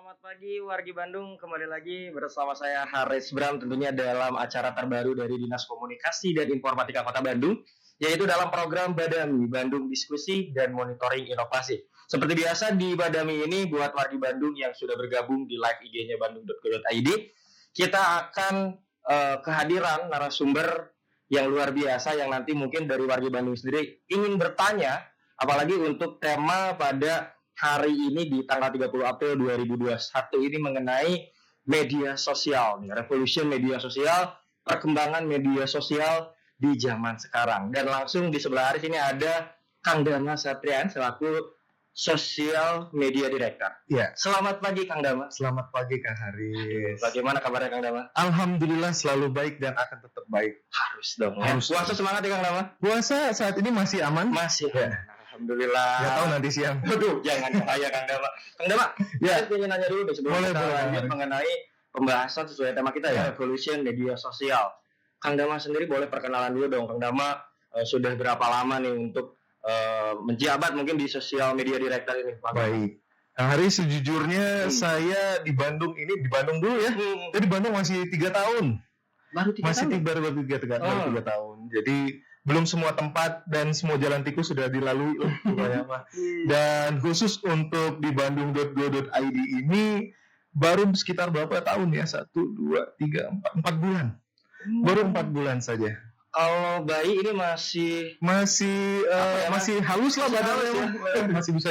Selamat pagi wargi Bandung, kembali lagi bersama saya Haris Bram tentunya dalam acara terbaru dari Dinas Komunikasi dan Informatika Kota Bandung, yaitu dalam program Badami, Bandung Diskusi dan Monitoring Inovasi. Seperti biasa di Badami ini buat wargi Bandung yang sudah bergabung di live IG-nya bandung.go.id, kita akan kehadiran narasumber yang luar biasa yang nanti mungkin dari wargi Bandung sendiri ingin bertanya, apalagi untuk tema pada hari ini di tanggal 30 April 2021 ini mengenai media sosial, revolution media sosial, perkembangan media sosial di zaman sekarang. Dan langsung di sebelah Haris ini ada Kang Dama Satrian selaku Social Media Director. Ya. Selamat pagi Kang Dama. Selamat pagi Kang Haris. Bagaimana kabarnya Kang Dama? Alhamdulillah selalu baik dan akan tetap baik. Harus dong. Harus. Puasa semangat ya Kang Dama? Puasa saat ini masih aman? Masih. Ya. Alhamdulillah. Gak tahu nanti siang. Aduh, jangan bahaya Kang Dama. Kang Dama, Ya. saya ingin nanya dulu deh sebelum Boleh, kita boleh, lanjut boleh. mengenai pembahasan sesuai tema kita ya, Ya. revolution media sosial. Kang Dama sendiri boleh perkenalan dulu dong. Kang Dama sudah berapa lama nih untuk menjabat mungkin di Social Media Director ini? Baik. Kang Haris sejujurnya saya di Bandung dulu ya. Jadi di Bandung masih 3 tahun. Baru 3 tahun? Baru 3 tahun. Jadi belum semua tempat dan semua jalan tikus sudah dilalui lah lumayan lah. Dan khusus untuk di bandung.go.id ini baru sekitar berapa tahun ya? 1, 2, 3, 4 bulan. Baru 4 bulan saja. Kalau bayi ini masih Masih masih halus lah Masih badannya. halus ya. Masih bisa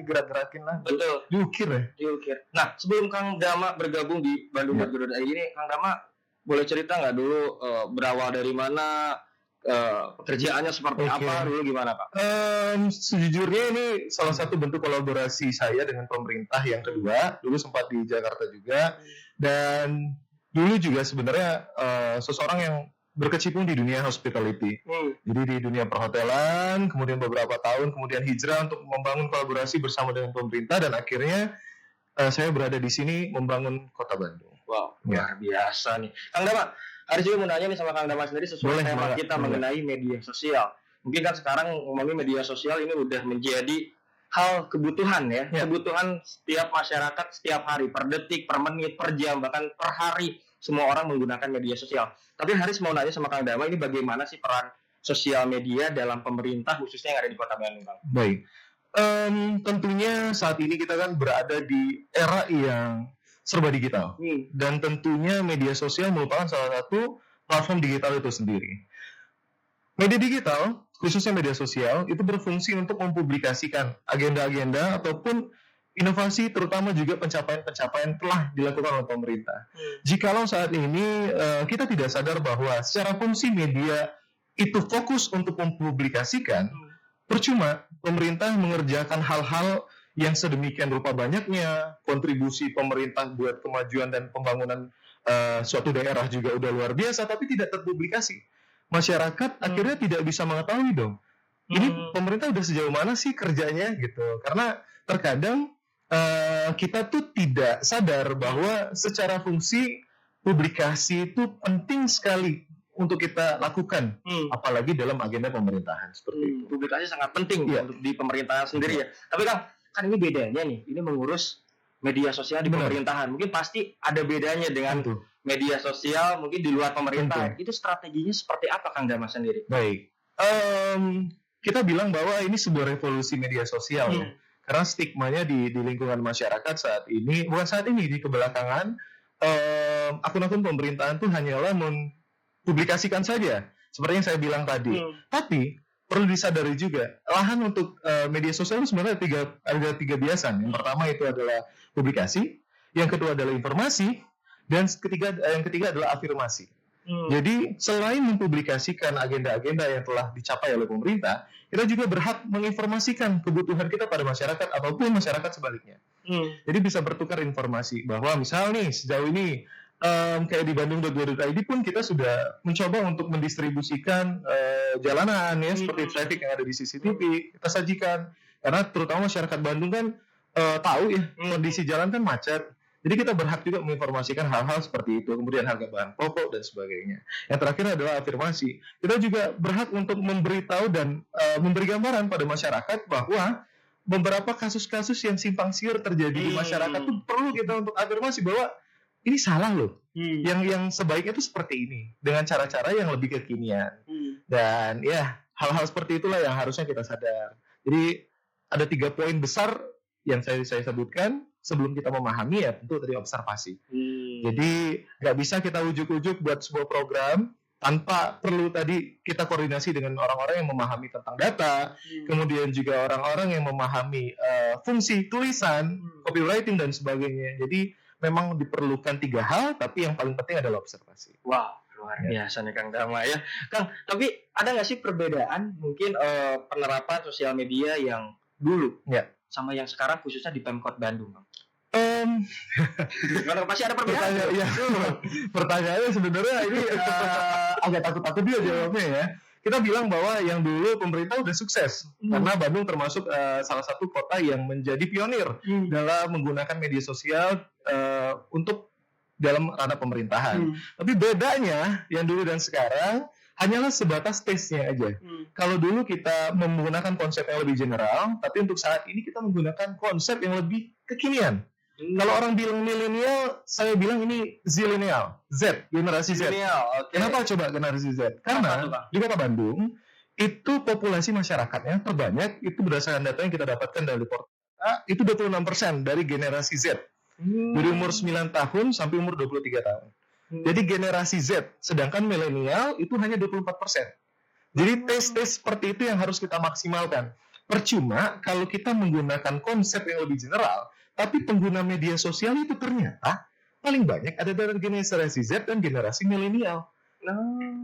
gerak-gerakin lah. betul Diukir ya. diukir. Nah, sebelum Kang Dama bergabung di bandung.go.id ini, Kang Dama boleh cerita nggak dulu berawal dari mana, pekerjaannya seperti Oke. apa dulu, gimana Pak? Sejujurnya ini salah satu bentuk kolaborasi saya dengan pemerintah yang kedua. Dulu sempat di Jakarta juga, dan dulu juga sebenarnya seseorang yang berkecimpung di dunia hospitality. Jadi di dunia perhotelan, kemudian beberapa tahun kemudian hijrah untuk membangun kolaborasi bersama dengan pemerintah, dan akhirnya saya berada di sini membangun Kota Bandung. Wow, Ya. luar biasa nih. Kang Dama, Haris juga mau nanya nih sama Kang Dama sendiri sesuai Boleh, tema boleh, kita boleh. mengenai media sosial. Mungkin kan sekarang ngomongin media sosial ini udah menjadi hal kebutuhan ya. Ya. Kebutuhan setiap masyarakat setiap hari, per detik, per menit, per jam, bahkan per hari semua orang menggunakan media sosial. Tapi Haris mau nanya sama Kang Dama, ini bagaimana sih peran sosial media dalam pemerintah khususnya yang ada di Kota Bandung, Kang? Baik. Tentunya saat ini kita kan berada di era yang serba digital. Dan tentunya media sosial merupakan salah satu platform digital itu sendiri. Media digital, khususnya media sosial, itu berfungsi untuk mempublikasikan agenda-agenda ataupun inovasi, terutama juga pencapaian-pencapaian telah dilakukan oleh pemerintah. Jikalau saat ini kita tidak sadar bahwa secara fungsi media itu fokus untuk mempublikasikan, percuma pemerintah mengerjakan hal-hal yang sedemikian rupa banyaknya, kontribusi pemerintah buat kemajuan dan pembangunan suatu daerah juga udah luar biasa, tapi tidak terpublikasi. Masyarakat akhirnya tidak bisa mengetahui dong, ini pemerintah udah sejauh mana sih kerjanya gitu. Karena terkadang kita tuh tidak sadar bahwa secara fungsi publikasi itu penting sekali untuk kita lakukan, apalagi dalam agenda pemerintahan seperti itu. Publikasi sangat penting Iya. untuk di pemerintahan sendiri ya. Tapi kan ini bedanya nih, ini mengurus media sosial di Benar. pemerintahan. Mungkin pasti ada bedanya dengan Tentu. media sosial mungkin di luar pemerintahan. Tentu. Itu strateginya seperti apa Kang Dama sendiri? Baik. Kita bilang bahwa ini sebuah revolusi media sosial ya. Karena stigmanya di lingkungan masyarakat saat ini, bukan saat ini, di kebelakangan, akun-akun pemerintahan tuh hanyalah mempublikasikan saja, seperti yang saya bilang tadi. Tapi perlu disadari juga, lahan untuk media sosial itu sebenarnya ada tiga biasan. Yang pertama itu adalah publikasi, yang kedua adalah informasi, dan yang ketiga adalah afirmasi. Jadi selain mempublikasikan agenda-agenda yang telah dicapai oleh pemerintah, kita juga berhak menginformasikan kebutuhan kita pada masyarakat ataupun masyarakat sebaliknya. Jadi bisa bertukar informasi bahwa misal nih sejauh ini kayak di bandung.go.id pun kita sudah mencoba untuk mendistribusikan jalanan ya, seperti traffic yang ada di CCTV kita sajikan, karena terutama masyarakat Bandung kan tahu ya kondisi jalan kan macet. Jadi kita berhak juga menginformasikan hal-hal seperti itu, kemudian harga bahan pokok dan sebagainya. Yang terakhir adalah afirmasi. Kita juga berhak untuk memberitahu dan memberi gambaran pada masyarakat bahwa beberapa kasus-kasus yang simpang siur terjadi di masyarakat tuh perlu kita untuk afirmasi bahwa ini salah loh. Yang sebaiknya itu seperti ini dengan cara-cara yang lebih kekinian. Dan ya hal-hal seperti itulah yang harusnya kita sadar. Jadi ada 3 poin besar yang saya sebutkan sebelum kita memahami, ya tentu tadi observasi. Jadi nggak bisa kita ujuk-ujuk buat sebuah program tanpa perlu tadi kita koordinasi dengan orang-orang yang memahami tentang data, kemudian juga orang-orang yang memahami fungsi tulisan, copywriting dan sebagainya. Jadi memang diperlukan 3 hal, tapi yang paling penting adalah observasi. Wow, luar biasa nih Kang Dama ya. Kang, tapi ada nggak sih perbedaan mungkin penerapan sosial media yang dulu sama yang sekarang khususnya di Pemkot Bandung, Bang? Pasti ada perbedaan. Pertanyaannya sebenarnya ini agak takut-takut dia jawabnya ya. Kita bilang bahwa yang dulu pemerintah udah sukses karena Bandung termasuk salah satu kota yang menjadi pionir dalam menggunakan media sosial untuk dalam ranah pemerintahan. Tapi bedanya yang dulu dan sekarang hanyalah sebatas taste-nya aja. Kalau dulu kita menggunakan konsep yang lebih general, tapi untuk saat ini kita menggunakan konsep yang lebih kekinian. Kalau orang bilang milenial, saya bilang ini zilenial, Z, generasi Z. Okay. Kenapa coba generasi Z? Karena di kota Bandung itu populasi masyarakatnya terbanyak itu berdasarkan data yang kita dapatkan dari Portal itu 26% dari generasi Z. Dari umur 9 tahun sampai umur 23 tahun. Jadi generasi Z, sedangkan milenial itu hanya 24%. Jadi tes-tes seperti itu yang harus kita maksimalkan. Percuma kalau kita menggunakan konsep yang lebih general, tapi pengguna media sosial itu ternyata paling banyak ada dari generasi Z dan generasi milenial.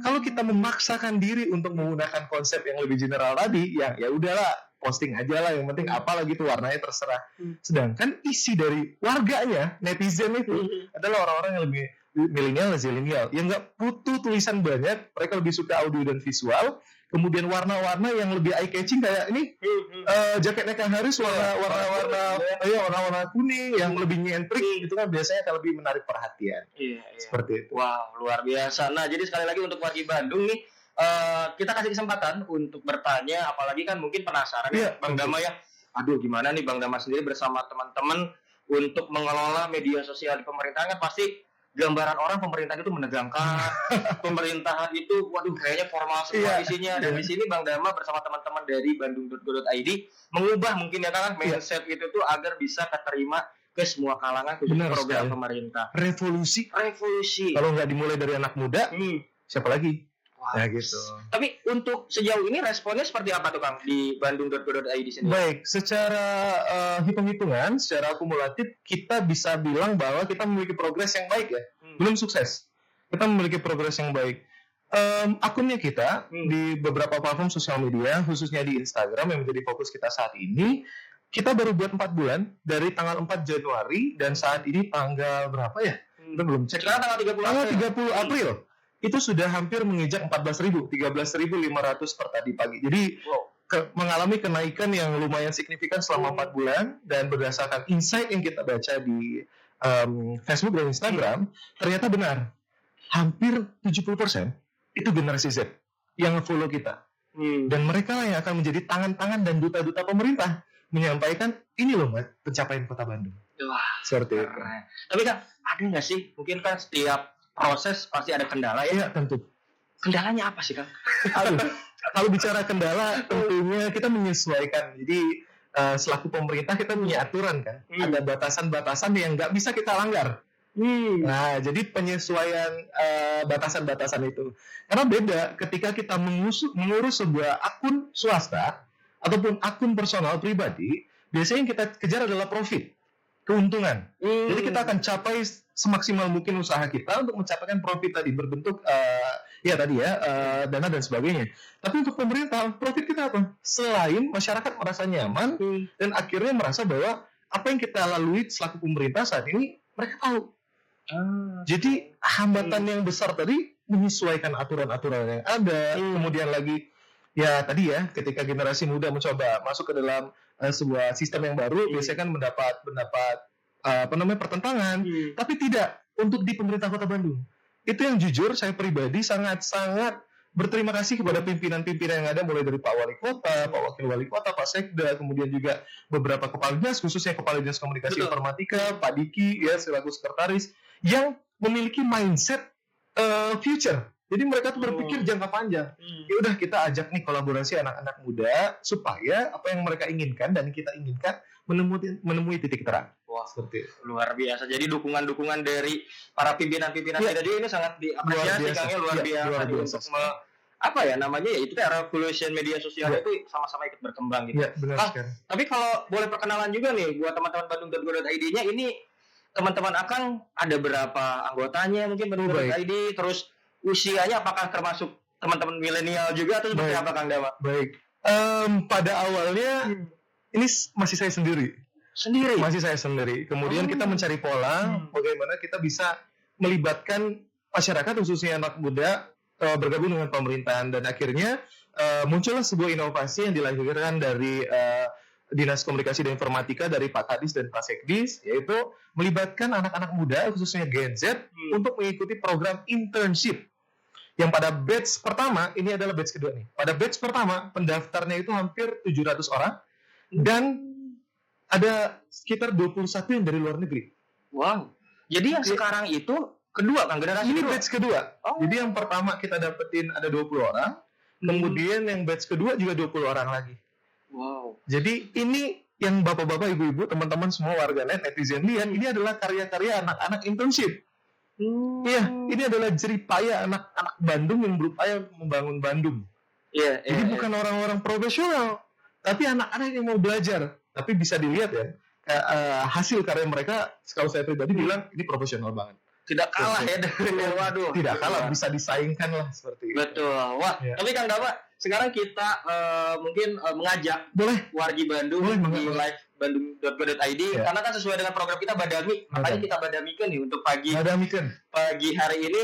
Kalau kita memaksakan diri untuk menggunakan konsep yang lebih general tadi, ya udahlah, posting aja lah, yang penting apalagi itu warnanya terserah. Sedangkan isi dari warganya, netizen itu adalah orang-orang yang lebih milenial, zilenial, yang nggak butuh tulisan banyak, mereka lebih suka audio dan visual. Kemudian warna-warna yang lebih eye catching kayak ini jaketnya Kang Haris warna kuning yang lebih nyentrik itu kan biasanya akan lebih menarik perhatian. Seperti itu. Wow, luar biasa. Nah, jadi sekali lagi untuk warga Bandung nih kita kasih kesempatan untuk bertanya, apalagi kan mungkin penasaran ya Bang Dama ya. Aduh, gimana nih Bang Dama sendiri bersama teman-teman untuk mengelola media sosial di pemerintahan, kan pasti gambaran orang pemerintahan itu menegangkan, pemerintahan itu waduh kayaknya formal semua isinya. Dan di sini Bang Dama bersama teman-teman dari bandung.go.id mengubah mungkin ya kan mindset itu tuh agar bisa keterima ke semua kalangan khususnya program pemerintah. Revolusi. Kalau nggak dimulai dari anak muda, siapa lagi? Wow. Ya gitu. Tapi untuk sejauh ini responnya seperti apa tuh Kang di bandung.go.id sini? Baik, secara hitung-hitungan, secara akumulatif kita bisa bilang bahwa kita memiliki progres yang baik ya. Belum sukses. Kita memiliki progres yang baik. Akunnya kita di beberapa platform sosial media, khususnya di Instagram yang menjadi fokus kita saat ini, kita baru buat 4 bulan dari tanggal 4 Januari dan saat ini tanggal berapa ya? Kita belum cek. Sekarang tanggal 30 April. Itu sudah hampir menginjak 13.500 per tadi pagi. Jadi mengalami kenaikan yang lumayan signifikan selama 4 bulan, dan berdasarkan insight yang kita baca di Facebook dan Instagram, ternyata benar. Hampir 70% itu generasi Z yang follow kita. Dan mereka yang akan menjadi tangan-tangan dan duta-duta pemerintah menyampaikan ini loh pencapaian Kota Bandung. Seperti itu. Tapi Kak, ada nggak sih mungkin kan setiap proses pasti ada kendala ya? Iya, tentu. Kendalanya apa sih Kang? Kalau bicara kendala, tentunya kita menyesuaikan. Jadi selaku pemerintah kita punya aturan kan, ada batasan-batasan yang nggak bisa kita langgar. Nah, jadi penyesuaian batasan-batasan itu. Karena beda ketika kita mengurus sebuah akun swasta ataupun akun personal pribadi, biasanya yang kita kejar adalah profit, keuntungan. Jadi kita akan capai semaksimal mungkin usaha kita untuk mencapaikan profit tadi berbentuk dana dan sebagainya. Tapi untuk pemerintah, profit kita apa? Selain masyarakat merasa nyaman dan akhirnya merasa bahwa apa yang kita lalui selaku pemerintah saat ini mereka tahu. Jadi hambatan yang besar tadi menyesuaikan aturan-aturan yang ada. Kemudian lagi ya tadi ya, ketika generasi muda mencoba masuk ke dalam sebuah sistem yang baru, biasanya kan mendapat pertentangan, tapi tidak untuk di pemerintah Kota Bandung. Itu yang jujur saya pribadi sangat-sangat berterima kasih kepada pimpinan-pimpinan yang ada, mulai dari Pak Wali Kota, Pak Wakil Wali Kota, Pak Sekda, kemudian juga beberapa kepala dinas, khususnya kepala dinas komunikasi Betul. informatika, Pak Diki ya selaku sekretaris, yang memiliki mindset future. Jadi mereka tuh berpikir jangka panjang. Ya udah, kita ajak nih kolaborasi anak-anak muda supaya apa yang mereka inginkan dan kita inginkan menemui titik terang. Wah, Seperti itu. luar biasa. Jadi dukungan-dukungan dari para pimpinan-pimpinan Ya. kita juga ini sangat diapresiasi, Luar biasa. Kang, ya, luar Ya, biasa luar nih biasa. untuk apa ya namanya ya itu kayak revolution media sosial Ya. itu sama-sama ikut berkembang gitu. Ya, benar Ah, sekali. Tapi kalau boleh perkenalan juga nih buat teman-teman bandung.go.id-nya, ini teman-teman Akang ada berapa anggotanya mungkin bandung.go.id, terus usianya apakah termasuk teman-teman milenial juga atau seperti Baik. apa, Kang Dama? Baik. Pada awalnya ini masih saya sendiri. Sendiri. Masih saya sendiri. Kemudian kita mencari pola bagaimana kita bisa melibatkan masyarakat, khususnya anak muda, bergabung dengan pemerintahan, dan akhirnya muncullah sebuah inovasi yang dilahirkan dari Dinas Komunikasi dan Informatika, dari Pak Kadis dan Pak Sekdis, yaitu melibatkan anak-anak muda khususnya Gen Z untuk mengikuti program internship. Yang pada batch pertama, ini adalah batch kedua nih. Pada batch pertama, pendaftarnya itu hampir 700 orang dan ada sekitar 21 yang dari luar negeri. Wow. Jadi yang sekarang itu kedua, Kang, generasi Ini kedua. batch kedua. Oh. Jadi yang pertama kita dapetin ada 20 orang, kemudian yang batch kedua juga 20 orang lagi. Wow. Jadi ini yang bapak-bapak, ibu-ibu, teman-teman semua warganet, netizen lihat, ini adalah karya-karya anak-anak internship. Iya, ini adalah jeripaya anak-anak Bandung yang berupaya membangun Bandung. Iya, Jadi bukan orang-orang profesional, tapi anak-anak yang mau belajar. Tapi bisa dilihat ya, hasil karya mereka, kalau saya pribadi bilang, ini profesional banget. tidak kalah ya dengan waduh. Tidak kalah, bisa disaingkan lah seperti itu. Betul. Wah, Ya. tapi Kang Dama, sekarang kita mungkin mengajak Boleh. wargi Bandung Boleh, di boleh. live bandung.go.id Ya. karena kan sesuai dengan program kita Badami, makanya kita badamikan nih untuk pagi Ada Miken. hari ini.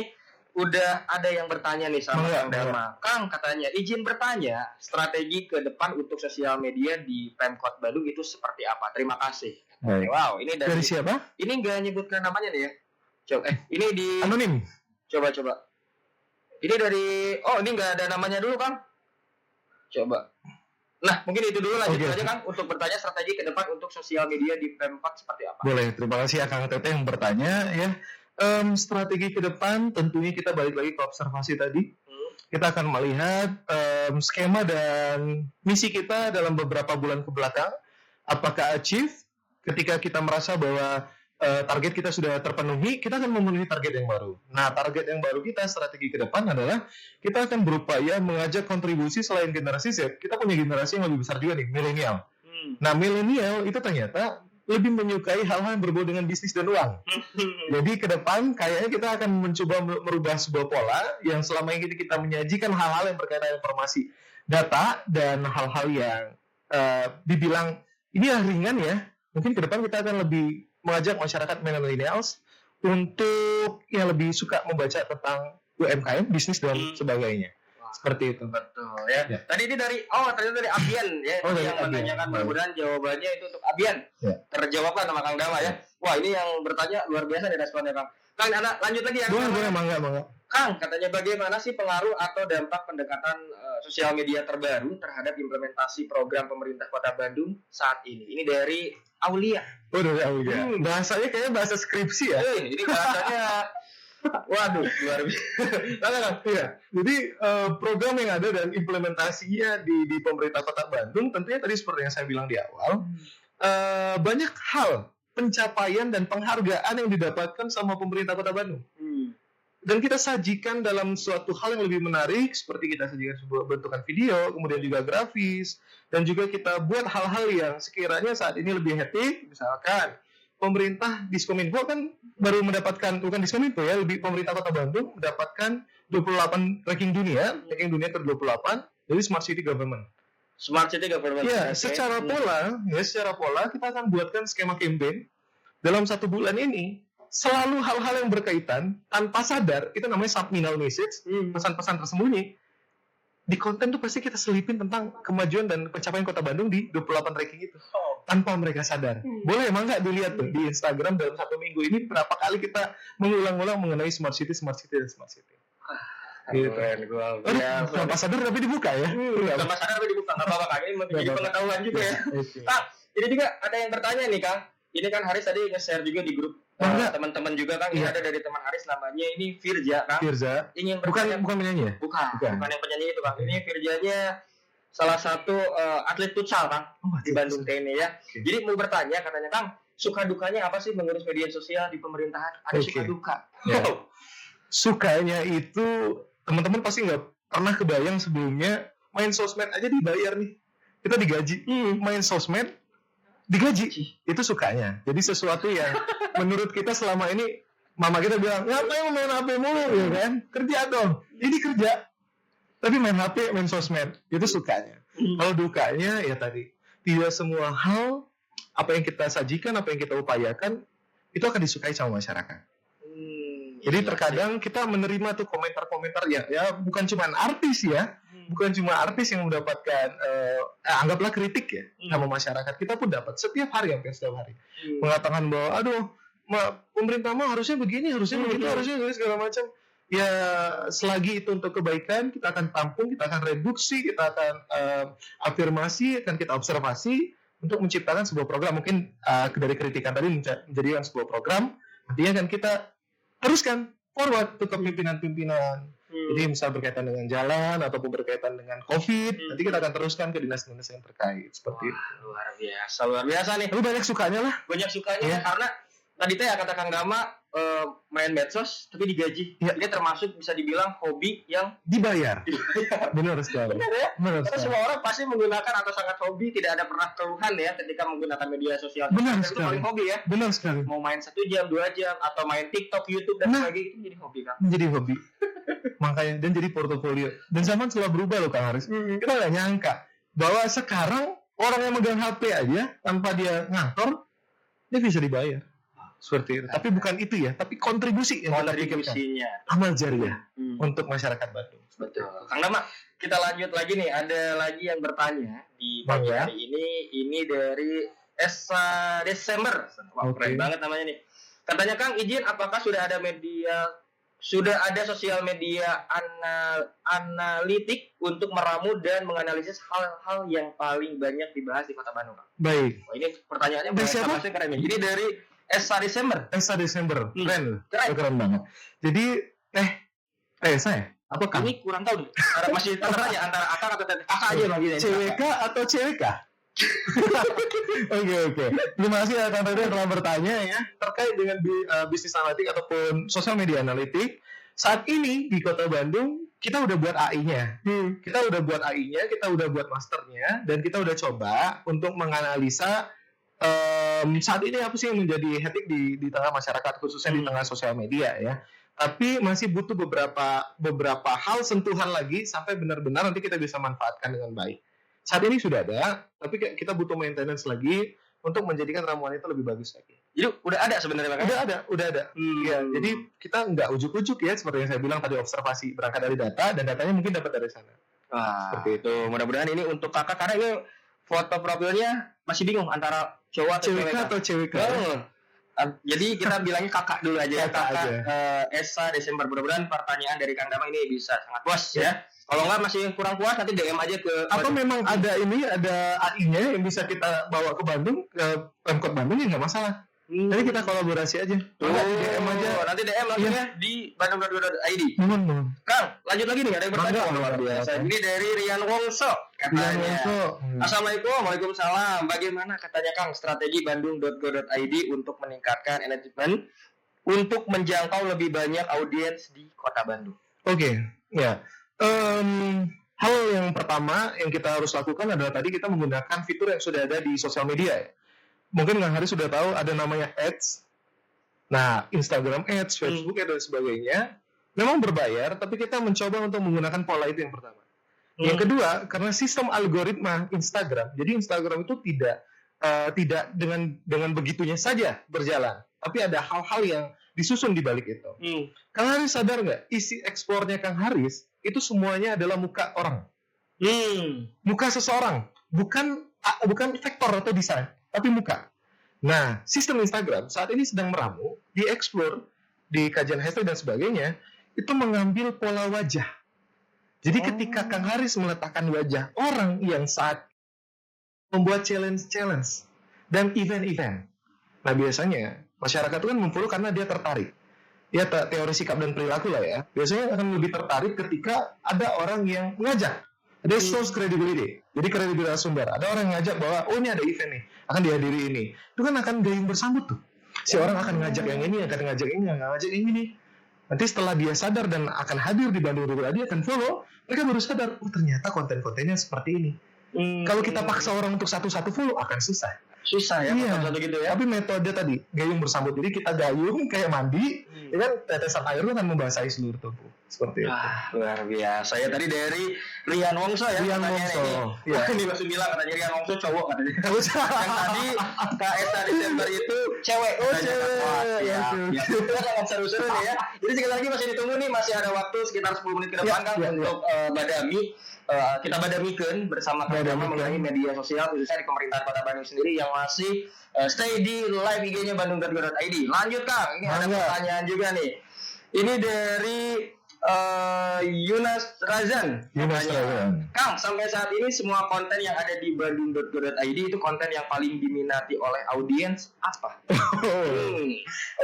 Udah ada yang bertanya nih sama Mangga, Kang Dama. Kang, katanya izin bertanya, strategi ke depan untuk sosial media di Pemkot Bandung itu seperti apa? Terima kasih. Baik. Wow, ini Dari siapa? ini nggak nyebutkan namanya nih ya. Coba, ini di Anonim. coba. Ini dari, oh ini nggak ada namanya dulu, Kang. Coba. Nah, mungkin itu dulu, lanjut Oke. aja, Kang, untuk bertanya strategi ke depan untuk sosial media di Pemkot seperti apa. Boleh, terima kasih Kang Tete yang bertanya ya. Strategi ke depan tentunya kita balik lagi ke observasi tadi. Kita akan melihat skema dan misi kita dalam beberapa bulan ke belakang. Apakah achieve? Ketika kita merasa bahwa target kita sudah terpenuhi, kita akan memenuhi target yang baru. Nah, target yang baru kita, strategi ke depan adalah kita akan berupaya mengajak kontribusi selain generasi Z. Kita punya generasi yang lebih besar juga nih, milenial. Nah, milenial itu ternyata lebih menyukai hal-hal yang berbau dengan bisnis dan uang. Jadi ke depan kayaknya kita akan mencoba merubah sebuah pola yang selama ini kita menyajikan hal-hal yang berkaitan dengan informasi, data, dan hal-hal yang dibilang ini ringan ya. Mungkin ke depan kita akan lebih mengajak masyarakat millennials untuk yang lebih suka membaca tentang UMKM, bisnis dan sebagainya. Seperti itu. Betul ya. Ya. Tadi ini ternyata dari Abian ya, Oh, dari yang Abian. menanyakan, mudah-mudahan jawabannya itu untuk Abian. Ya. Terjawabkan sama Kang Dama ya. Wah, ini yang bertanya luar biasa nih responnya, Kang. Kang, lanjut lagi ya. Boleh, Kang. boleh, mangga. Kang, katanya bagaimana sih pengaruh atau dampak pendekatan sosial media terbaru terhadap implementasi program pemerintah Kota Bandung saat ini? Ini dari Aulia. Oh, dari Aulia. Bahasanya kayaknya bahasa skripsi ya. Ini bahasanya waduh, luar biasa. Iya. Jadi program yang ada dan implementasinya di pemerintah Kota Bandung tentunya tadi seperti yang saya bilang di awal, banyak hal pencapaian dan penghargaan yang didapatkan sama pemerintah Kota Bandung. Dan kita sajikan dalam suatu hal yang lebih menarik, seperti kita sajikan sebuah bentukan video, kemudian juga grafis, dan juga kita buat hal-hal yang sekiranya saat ini lebih hektik. Misalkan pemerintah Diskominfo kan baru mendapatkan, bukan Diskominfo ya, lebih pemerintah Kota Bandung mendapatkan 28 ranking dunia ke-28 dari Smart City Government. Smart City Government. Ya, Oke. secara pola kita akan buatkan skema campaign dalam 1 bulan ini. Selalu hal-hal yang berkaitan tanpa sadar, itu namanya subliminal message, pesan-pesan tersembunyi. Di konten tuh pasti kita selipin tentang kemajuan dan pencapaian Kota Bandung di 28 ranking itu. Tanpa mereka sadar. Boleh emang nggak dilihat tuh di Instagram dalam 1 minggu ini berapa kali kita mengulang-ulang mengenai Smart City, dan Smart City. Gitu. Keren, gua Tanpa sadar tapi dibuka ya. Tanpa sadar tapi dibuka, nggak apa-apa Kang. Ini menjadi pengetahuan juga ya. Oke. Kang, ini juga ada yang bertanya nih Kang. Ini kan Haris tadi nge-share juga di grup teman-teman juga Kang. Ini Iya. ada dari teman Haris namanya ini Firja Kang. Firza. Ini yang Bukan bertanya, penyanyi ya? bukan yang penyanyi itu Kang. Ini Firjanya salah satu atlet futsal Kang di Bandung TNI ya. Oke. Jadi mau bertanya katanya Kang, suka dukanya apa sih mengurus media sosial di pemerintahan? Ada Oke. suka duka. Ya. Sukanya itu teman-teman pasti nggak pernah kebayang sebelumnya main sosmed aja dibayar nih. Kita digaji. Main sosmed digaji. Itu sukanya. Jadi sesuatu yang menurut kita selama ini mama kita bilang, ngapain main HP mulu ya kan? Kerja dong. Ini kerja. Tapi main HP, main sosmed. Itu sukanya. Kalau dukanya ya tadi, tidak semua hal apa yang kita sajikan, apa yang kita upayakan itu akan disukai sama masyarakat. Jadi terkadang kita menerima tuh komentar-komentar ya bukan cuma artis ya, bukan cuma artis yang mendapatkan anggaplah kritik ya sama masyarakat. Kita pun dapat setiap hari, hampir setiap hari mengatakan bahwa aduh pemerintah mah harusnya begini, harusnya begitu, harusnya segala macam. Ya selagi itu untuk kebaikan, kita akan tampung, kita akan reduksi, kita akan afirmasi, akan kita observasi untuk menciptakan sebuah program. Mungkin dari kritikan tadi menjadikan sebuah program, nantinya akan kita teruskan forward ke pimpinan-pimpinan. Jadi misal berkaitan dengan jalan ataupun berkaitan dengan COVID, nanti kita akan teruskan ke dinas-dinas yang terkait seperti itu. Luar biasa nih. Tapi banyak sukanya lah. Banyak sukanya karena tadi teh kata Kang Gama main medsos tapi digaji. Ya. Ini termasuk bisa dibilang hobi yang Dibayar. Benar sekali. benar ya. Benar Karena sekali. semua orang pasti menggunakan atau sangat hobi, tidak ada pernah keluhan ya ketika menggunakan media sosial. Benar Itu sekali. paling hobi ya. Benar sekali. Mau main 1 jam, 2 jam, atau main TikTok, YouTube dan sebagainya itu jadi hobi Kang. Menjadi hobi. Makanya dan jadi portofolio. Dan zaman telah berubah loh Kang Haris. Kita nggak nyangka bahwa sekarang orang yang megang HP aja tanpa dia ngantor, dia bisa dibayar. Seperti itu. Tapi bukan itu ya, tapi kontribusi yang kita pikirkan. Kontribusinya. Amal jariah untuk masyarakat Bandung. Betul. Kang Dama, kita lanjut lagi nih. Ada lagi yang bertanya di pagi Ya. hari ini. Ini dari Esa Desember. Wah, Oke. keren banget namanya nih. Katanya Kang, izin apakah sudah ada sosial media analitik untuk meramu dan menganalisis hal-hal yang paling banyak dibahas di Kota Bandung, Kang? Baik. Wah, ini pertanyaannya Dari banyak siapa? banget, keren nih. Ini dari Esa Desember. Esa Desember. Keren. Keren. Keren banget. Jadi Esa ya? Apa Kang? Ini kurang tahu nih. Masih tanya antara akang atau teteh. Akang aja bang gini. CWK atau CWK? Oke. Terima kasih ya Kang Teddy yang telah bertanya ya terkait dengan bisnis analitik ataupun sosial media analitik. Saat ini di Kota Bandung kita udah buat AI-nya. Kita udah buat AI-nya, kita udah buat masternya, dan kita udah coba untuk menganalisa saat ini apa sih yang menjadi headache di tengah masyarakat khususnya di tengah sosial media ya. Tapi masih butuh beberapa hal sentuhan lagi sampai benar-benar nanti kita bisa manfaatkan dengan baik. Saat ini sudah ada, tapi kita butuh maintenance lagi untuk menjadikan ramuan itu lebih bagus lagi. Jadi udah ada sebenarnya Bang? Udah ada. Ya, jadi kita nggak ujuk-ujuk ya, seperti yang saya bilang tadi, observasi berangkat dari data dan datanya mungkin dapat dari sana. Wah, Seperti itu. Mudah-mudahan ini untuk kakak karena ini foto profilnya masih bingung antara cowok atau CWK cewek. atau CWK? Jadi kita bilangnya kakak dulu aja ya, Kakak kakak aja. Esa Desember. Mudah-mudahan pertanyaan dari Kang Dama ini bisa sangat puas ya. Kalau nggak masih kurang puas nanti DM aja ke Apa memang ada AI-nya yang bisa kita bawa ke Bandung, ke Pemkot Bandung ya nggak masalah. Jadi kita kolaborasi aja. Enggak, di DM aja. Nanti DM langsung ya di bandung.go.id. Mohon. Kang, lanjut lagi nih ada yang bertanya. Mangga, Luar biasa. mangga. Ini dari Rian Wongso katanya. Iya, Assalamualaikum, waalaikumsalam. Bagaimana katanya Kang strategi bandung.go.id untuk meningkatkan engagement untuk menjangkau lebih banyak audiens di Kota Bandung? Oke, ya. Hal yang pertama yang kita harus lakukan adalah tadi kita menggunakan fitur yang sudah ada di sosial media ya. Mungkin Kang Hari sudah tahu ada namanya Ads. Nah, Instagram Ads, Facebook Ads dan sebagainya memang berbayar, tapi kita mencoba untuk menggunakan pola itu yang pertama. Yang kedua, karena sistem algoritma Instagram, jadi Instagram itu tidak dengan begitunya saja berjalan, tapi ada hal-hal yang disusun di balik itu. Kang Haris sadar nggak, isi eksplornya Kang Haris itu semuanya adalah muka orang, muka seseorang, bukan vektor atau desain, tapi muka. Nah, sistem Instagram saat ini sedang meramu, dieksplor, di kajian hashtag dan sebagainya, itu mengambil pola wajah. Jadi ketika Kang Haris meletakkan wajah orang yang saat membuat challenge dan event-event. Nah biasanya masyarakat itu kan memfollow karena dia tertarik. Ya teori sikap dan perilaku lah ya. Biasanya akan lebih tertarik ketika ada orang yang ngajak. Ada source credibility. Jadi kredibilitas sumber. Ada orang yang ngajak bahwa ini ada event nih, akan dihadiri ini. Itu kan akan gayung bersambut tuh. Si orang akan ngajak yang ini, akan ngajak ini, akan ngajak yang ini. Nanti setelah dia sadar dan akan hadir di Bandung Review, dia akan follow. Mereka baru sadar, ternyata konten-kontennya seperti ini. Kalau kita paksa orang untuk satu-satu follow akan susah. Susah ya, satu gitu ya. Tapi metode tadi gayung bersambut. Jadi kita gayung kayak mandi, ya kan tetesan air itu kan membasahi seluruh tubuh. Seperti itu. Luar biasa. Ya tadi dari Rian Wongso ya. Rian Wongso. Ya. Ini masih bilang katanya Rian Wongso cowok katanya. Yang tadi Kak Esta Desember itu cewek. Oh cewek. Ya. Kita sangat seru-seru nih ya. Jadi sekali lagi masih ditunggu nih, masih ada waktu sekitar 10 menit ke depan untuk badami. Kita badamikan bersama teman-teman mengenai media sosial khususnya di pemerintahan Kota Bandung sendiri yang masih stay di live IG-nya bandung.go.id. Lanjut Kang, ini ada pertanyaan juga nih. Ini dari Yunas Razan. Kang, sampai saat ini semua konten yang ada di bandung.go.id itu konten yang paling diminati oleh audiens apa?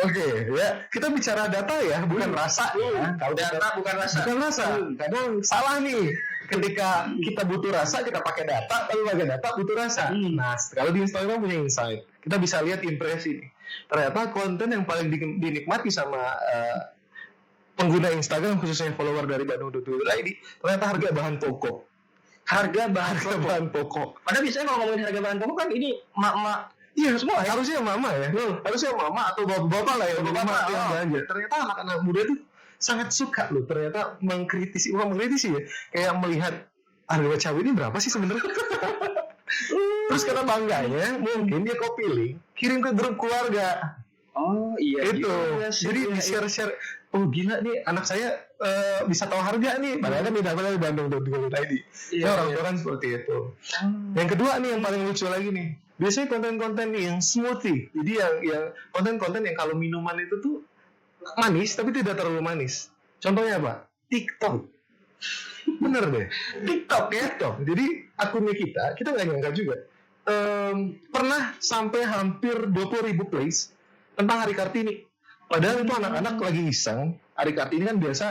Oke, ya kita bicara data ya, bukan rasa ya. Kalau data bukan rasa. Bukan rasa. Kadang salah nih. Ketika kita butuh rasa, kita pakai data. Tapi pakai data butuh rasa. Nah, kalau di Instagram punya insight, kita bisa lihat impresi nih. Ternyata konten yang paling dinikmati sama pengguna Instagram, khususnya follower dari Bandung.go.id, ternyata harga bahan pokok. Harga bahan pokok. Padahal biasanya kalau ngomongin harga bahan pokok kan ini mak-mak. Iya semua harusnya mama ya. Harusnya mama atau bapak-bapak lah ya. Bapak yang belanja. Ternyata anak-anak muda tuh sangat suka loh. Ternyata bukan mengkritisi ya. Kayak melihat harga cabai ini berapa sih sebenarnya. Terus karena bangganya mungkin dia copy link, kirim ke grup keluarga. Oh iya. Itu. Jadi di share. Oh gila nih anak saya bisa tahu harga nih. Padahal kan tidak pernah di Bandung.go.id. Ya orang tua kan seperti itu. Yang kedua nih yang paling lucu lagi nih. Biasanya konten-konten yang smoothie. Jadi yang konten-konten yang kalau minuman itu tuh manis tapi tidak terlalu manis. Contohnya apa? TikTok. Bener deh. TikTok. Jadi akunnya kita nggak nyangka juga. Pernah sampai hampir 20.000 plays tentang Hari Kartini. Padahal itu anak-anak lagi iseng. Hari Kartini kan biasa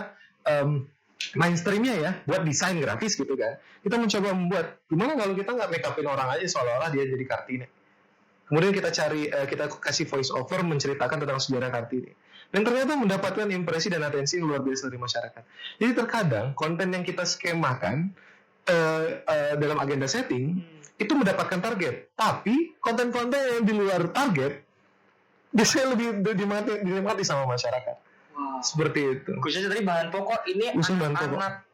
mainstreamnya ya, buat desain grafis gitu kan. Kita mencoba membuat, gimana kalau kita nggak make upin orang aja seolah-olah dia jadi Kartini. Kemudian kita kasih voice over menceritakan tentang sejarah Kartini. Dan ternyata mendapatkan impresi dan atensi yang luar biasa dari masyarakat. Jadi terkadang konten yang kita skemakan dalam agenda setting itu mendapatkan target. Tapi konten-konten yang di luar target biasanya lebih dinikmati sama masyarakat. Wow. Seperti itu. Khususnya tadi bahan pokok ini anak-anak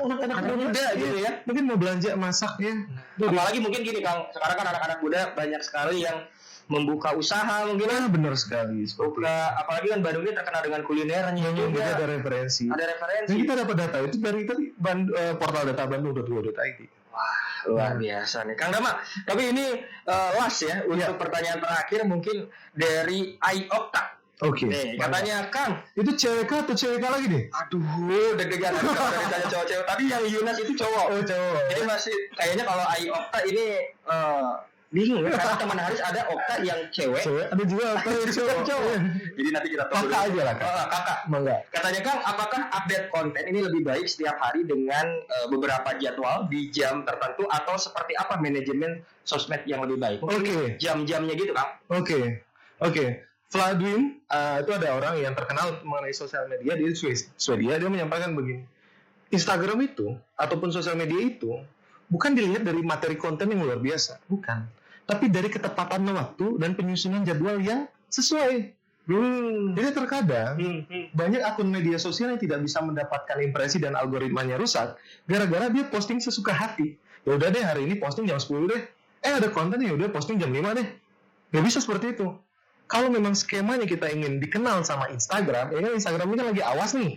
anak-anak muda gitu ya. Mungkin mau belanja masak ya. Apalagi mungkin gini Kang, sekarang kan anak-anak muda banyak sekali yang membuka usaha mungkin. Benar sekali. Apalagi kan Bandung ini terkenal dengan kulinernya juga. Ada referensi. Dan kita dapat data itu dari portal data Bandung.go.id. Wah, luar biasa nih Kang Dama. Tapi ini last ya untuk pertanyaan terakhir mungkin dari Iokta. Oke. Katanya Kang, itu cewek atau cewek lagi nih? Aduh, deg-degan kalau dari tanya cowok-cewek. Tadi yang Yunas itu cowok. Oh, cowok. Jadi masih kayaknya kalau Iokta ini bingung ya, karena teman Haris ada Okta yang cewek, ada juga Okta yang cowok. Jadi nanti kita tahu kakak aja lah, kakak. Mangga. Katanya Kang, apakah update konten ini lebih baik setiap hari dengan beberapa jadwal di jam tertentu atau seperti apa manajemen sosmed yang lebih baik? Oke. Jam-jamnya gitu Kang. Oke. Vladwin itu ada orang yang terkenal mengenai sosial media di Swedia. Dia menyampaikan begini, Instagram itu ataupun sosial media itu bukan dilihat dari materi konten yang luar biasa, bukan, tapi dari ketepatan waktu dan penyusunan jadwal yang sesuai. Jadi terkadang banyak akun media sosial yang tidak bisa mendapatkan impresi dan algoritmanya rusak gara-gara dia posting sesuka hati. Ya udah deh hari ini posting jam 10 deh. Ada konten ya udah posting jam 5 deh. Gak bisa seperti itu. Kalau memang skemanya kita ingin dikenal sama Instagram, ya kan Instagram ini kan lagi awas nih.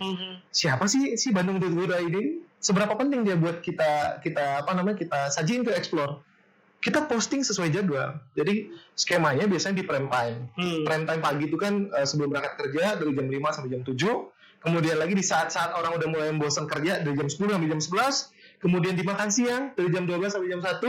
Siapa sih si Bandung.go.id? Seberapa penting dia buat kita sajiin ke explore. Kita posting sesuai jadwal. Jadi skemanya biasanya di prime time. Prime time pagi itu kan sebelum berangkat kerja dari jam 5 sampai jam 7. kemudian lagi di saat-saat orang udah mulai bosan kerja dari jam 10 sampai jam 11, kemudian di makan siang dari jam 12 sampai jam 1,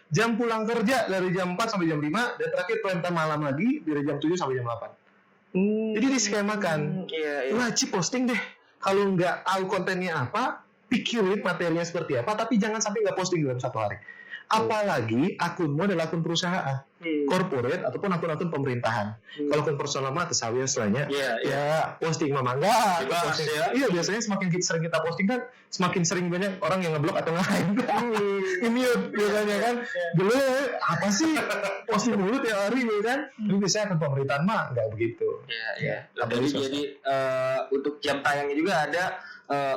jam pulang kerja dari jam 4 sampai jam 5, dan terakhir prime time malam lagi dari jam 7 sampai jam 8. Jadi diskemakan. Wajib posting deh. Kalau nggak tahu kontennya apa, pikirin materinya seperti apa, tapi jangan sampai nggak posting dalam satu hari. Apalagi akunmu adalah akun perusahaan, corporate ataupun akun-akun pemerintahan. Kalau akun personal mah tersawi istilahnya, ya posting mah enggak. Iya, biasanya semakin sering kita posting kan, semakin sering banyak orang yang ngeblok atau nge-hide. Ini biasanya kan, dulu apa sih posting mulu tiap hari kan? Ini biasanya akun pemerintahan mah enggak begitu. Iya. Jadi untuk jam tayangnya juga ada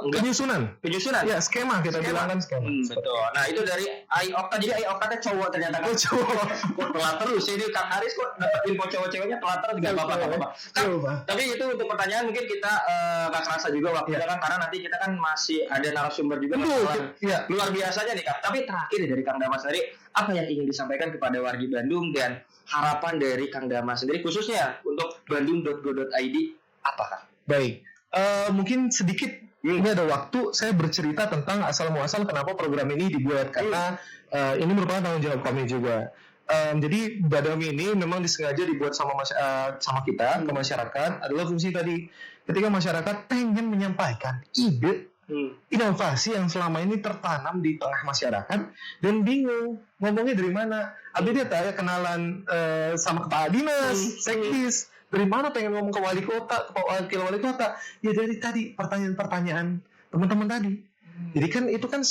penyusunan. Ya, skema kita bilang kan skema. Betul. Nah, itu dari iOcta. Jadi iOcta cowok ternyata kan. Cowok. Kok telat terus ini Kang Haris kok dapat info cowok-ceweknya telat terus enggak apa-apa. Tapi itu untuk pertanyaan mungkin kita enggak kerasa juga waktunya kan, karena nanti kita kan masih ada narasumber juga luar biasanya nih Kang. Tapi terakhir dari Kang Damas sendiri, apa yang ingin disampaikan kepada wargi Bandung dan harapan dari Kang Damas sendiri khususnya untuk bandung.go.id apa Kang? Baik. Mungkin sedikit ini ada waktu saya bercerita tentang asal muasal kenapa program ini dibuat, karena ini merupakan tanggung jawab kami juga. Jadi Badami ini memang disengaja dibuat sama kita ke masyarakat adalah fungsi tadi, ketika masyarakat pengen menyampaikan ide inovasi yang selama ini tertanam di tengah masyarakat dan bingung ngomongnya dari mana. Abis dia tanya kenalan sama kepala dinas, sekdis, dari mana pengen ngomong ke wali kota, ke wakil wali kota, ya dari tadi pertanyaan-pertanyaan teman-teman tadi. Jadi kan itu kan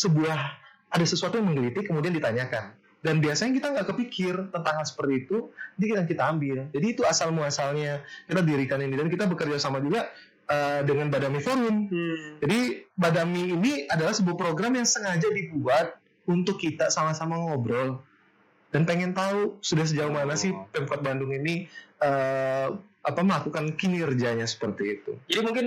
ada sesuatu yang menggelitik kemudian ditanyakan, dan biasanya kita nggak kepikir tentang hal seperti itu, jadi kita ambil. Jadi itu asal muasalnya kita dirikan ini, dan kita bekerja sama juga dengan Badami Forum. Jadi Badami ini adalah sebuah program yang sengaja dibuat untuk kita sama-sama ngobrol dan pengen tahu sudah sejauh mana sih Pemkot Bandung ini melakukan kinerjanya seperti itu. Jadi mungkin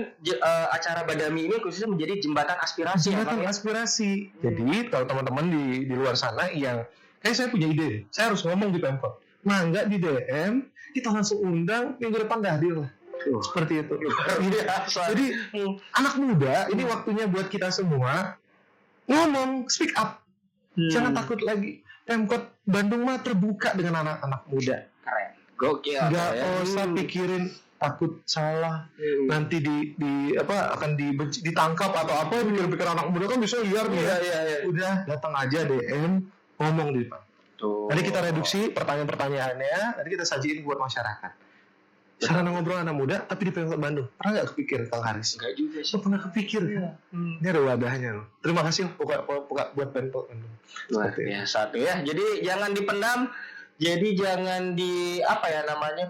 acara Badami ini khususnya menjadi jembatan aspirasi. Aspirasi. Jadi kalau teman-teman di luar sana yang kayak saya punya ide, saya harus ngomong di Pemkot. Nah, enggak di DM, kita langsung undang minggu depan hadir lah. Seperti itu. Jadi anak muda ini waktunya buat kita semua ngomong, speak up. Jangan takut lagi. Pemkot Bandung mah terbuka dengan anak-anak muda. Keren. Gokil. Gak usah pikirin takut salah, nanti akan ditangkap atau apa, pikir-pikir anak muda kan bisa liar nih ya. Udah datang aja DM, ngomong di depan. Nanti kita reduksi pertanyaan-pertanyaannya, nanti kita sajiin buat masyarakat. Sarana ngobrol anak muda, tapi di Pemkot Bandung. Pernah nggak kepikir Kang Haris? Enggak juga sih. Pernah kepikir kan? Ini ada wadahnya loh. Terima kasih buat Pemkot Bandung. Luar biasa tuh ya. Jadi jangan dipendam. Jadi jangan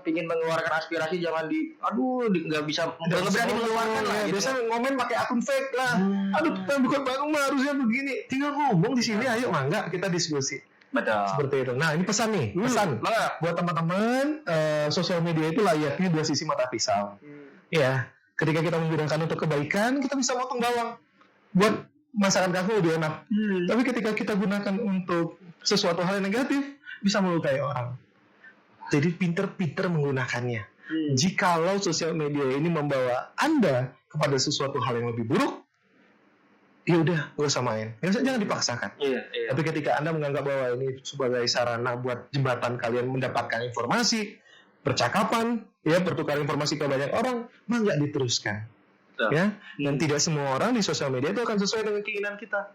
pingin mengeluarkan aspirasi, jangan nggak berani mengeluarkan lah. Biasanya ngomen pakai akun fake lah. Pemkot Bandung mah harusnya begini. Tinggal ngomong di sini, ayo mangga kita diskusi. Betul. Seperti itu. Nah, ini pesan nih, buat teman-teman, sosial media itu layaknya dua sisi mata pisau. Ya, ketika kita menggunakan untuk kebaikan, kita bisa motong bawang buat masakan kamu lebih enak. Tapi ketika kita gunakan untuk sesuatu hal yang negatif, bisa melukai orang. Jadi pinter-pinter menggunakannya. Jikalau sosial media ini membawa Anda kepada sesuatu hal yang lebih buruk, ya udah, gak usah main. Jangan dipaksakan. Tapi ketika Anda menganggap bahwa ini sebagai sarana buat jembatan kalian mendapatkan informasi, percakapan, ya bertukar informasi ke banyak orang, mah nggak diteruskan. Ya, dan tidak semua orang di sosial media itu akan sesuai dengan keinginan kita.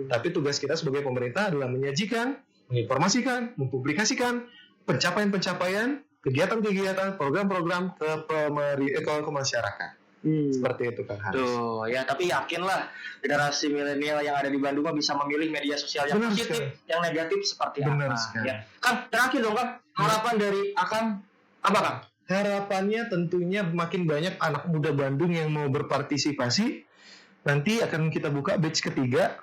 Tapi tugas kita sebagai pemerintah adalah menyajikan, menginformasikan, mempublikasikan pencapaian-pencapaian, kegiatan-kegiatan, program-program ke masyarakat. Seperti itu Kang Haris. Tuh, ya tapi yakinlah generasi milenial yang ada di Bandung bisa memilih media sosial yang positif, yang negatif seperti apa. Ya. Kang, terakhir dong Kang, harapan dari Akang apa Kang? Harapannya tentunya makin banyak anak muda Bandung yang mau berpartisipasi. Nanti akan kita buka batch ketiga.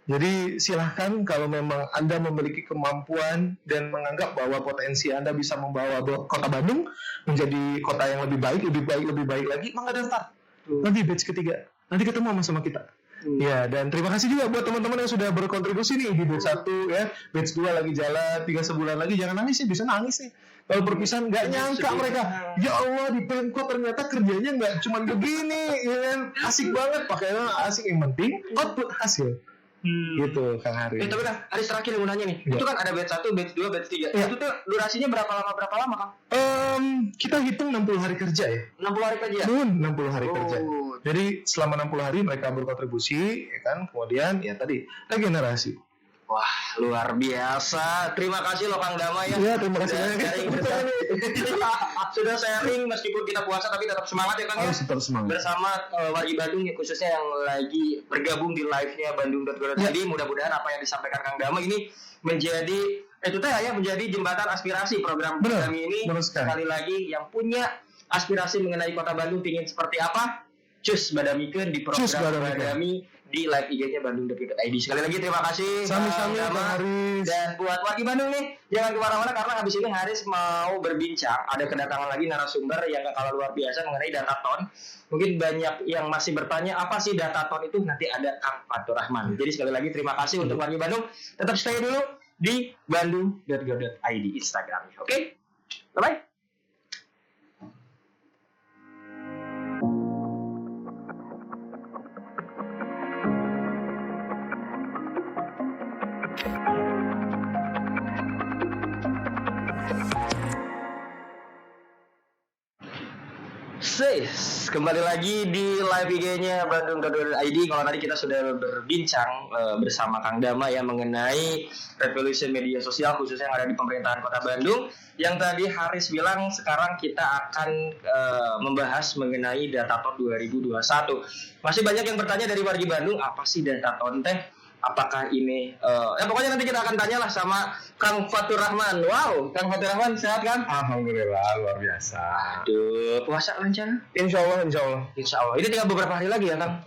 Jadi silahkan kalau memang Anda memiliki kemampuan dan menganggap bahwa potensi Anda bisa membawa kota Bandung menjadi kota yang lebih baik lagi, maka daftar. Nanti batch ketiga, nanti ketemu sama kita. Ya, dan terima kasih juga buat teman-teman yang sudah berkontribusi nih di batch 1 ya. Batch 2 lagi jalan, 3 sebulan lagi. Jangan nangis sih, bisa nangis nih. Kalau perpisahan nggak nyangka mereka. Ya Allah, di Pemkot ternyata kerjanya nggak cuma begini, ya kan? Asik banget, pakainya asik, yang penting output hasil. Gitu, Kang Haris. Tapi Kang, Haris terakhir yang mau nanya nih. Ya. Itu kan ada batch 1, batch 2, batch 3. Ya. Itu tuh durasinya berapa lama Kang? Kita hitung 60 hari kerja ya. 60 hari kerja. 60 hari kerja. Oh. Jadi selama 60 hari mereka berkontribusi, ya kan? Kemudian ya tadi regenerasi. Wah, luar biasa. Terima kasih loh Kang Dama ya. Iya, terima kasih Sudah banyak. sharing sudah sharing meskipun kita puasa tapi tetap semangat ya Kang ya. Harus tetap semangat. Bersama wargi Bandung ya, khususnya yang lagi bergabung di live-nya Bandung.go.id. Ya. Mudah-mudahan apa yang disampaikan Kang Dama ini menjadi menjadi jembatan aspirasi program Benar, kami ini. benar sekali. Sekali lagi yang punya aspirasi mengenai Kota Bandung ingin seperti apa? Cus badamikeun di program Cus badamikeun. Badami di live IG-nya Bandung.go.id. Sekali lagi terima kasih Sami-sami Kang Kang Dama. Haris. Dan buat wargi Bandung nih, jangan kemana-mana karena habis ini Haris mau berbincang. Ada kedatangan lagi narasumber yang gak kalah luar biasa mengenai Dataton. Mungkin banyak yang masih bertanya apa sih Dataton itu, nanti ada Kang Fatur Rahman. Jadi sekali lagi terima kasih untuk wargi Bandung. Tetap stay dulu di Bandung.go.id Instagramnya. Oke? Bye-bye. Kembali lagi di live IG-nya Bandung.go.id. Kalau tadi kita sudah berbincang bersama Kang Dama ya mengenai revolusi media sosial khususnya yang ada di pemerintahan Kota Bandung. Yang tadi Haris bilang sekarang kita akan membahas mengenai Dataton 2021. Masih banyak yang bertanya dari wargi Bandung, apa sih Dataton teh? Apakah ini pokoknya nanti kita akan tanyalah sama Kang Fatur Rahman. Wow, Kang Fatur Rahman sehat kan? Alhamdulillah, luar biasa. Aduh, puasa rencana? Insya Allah. Insya Allah. Ini tinggal beberapa hari lagi ya, Kang?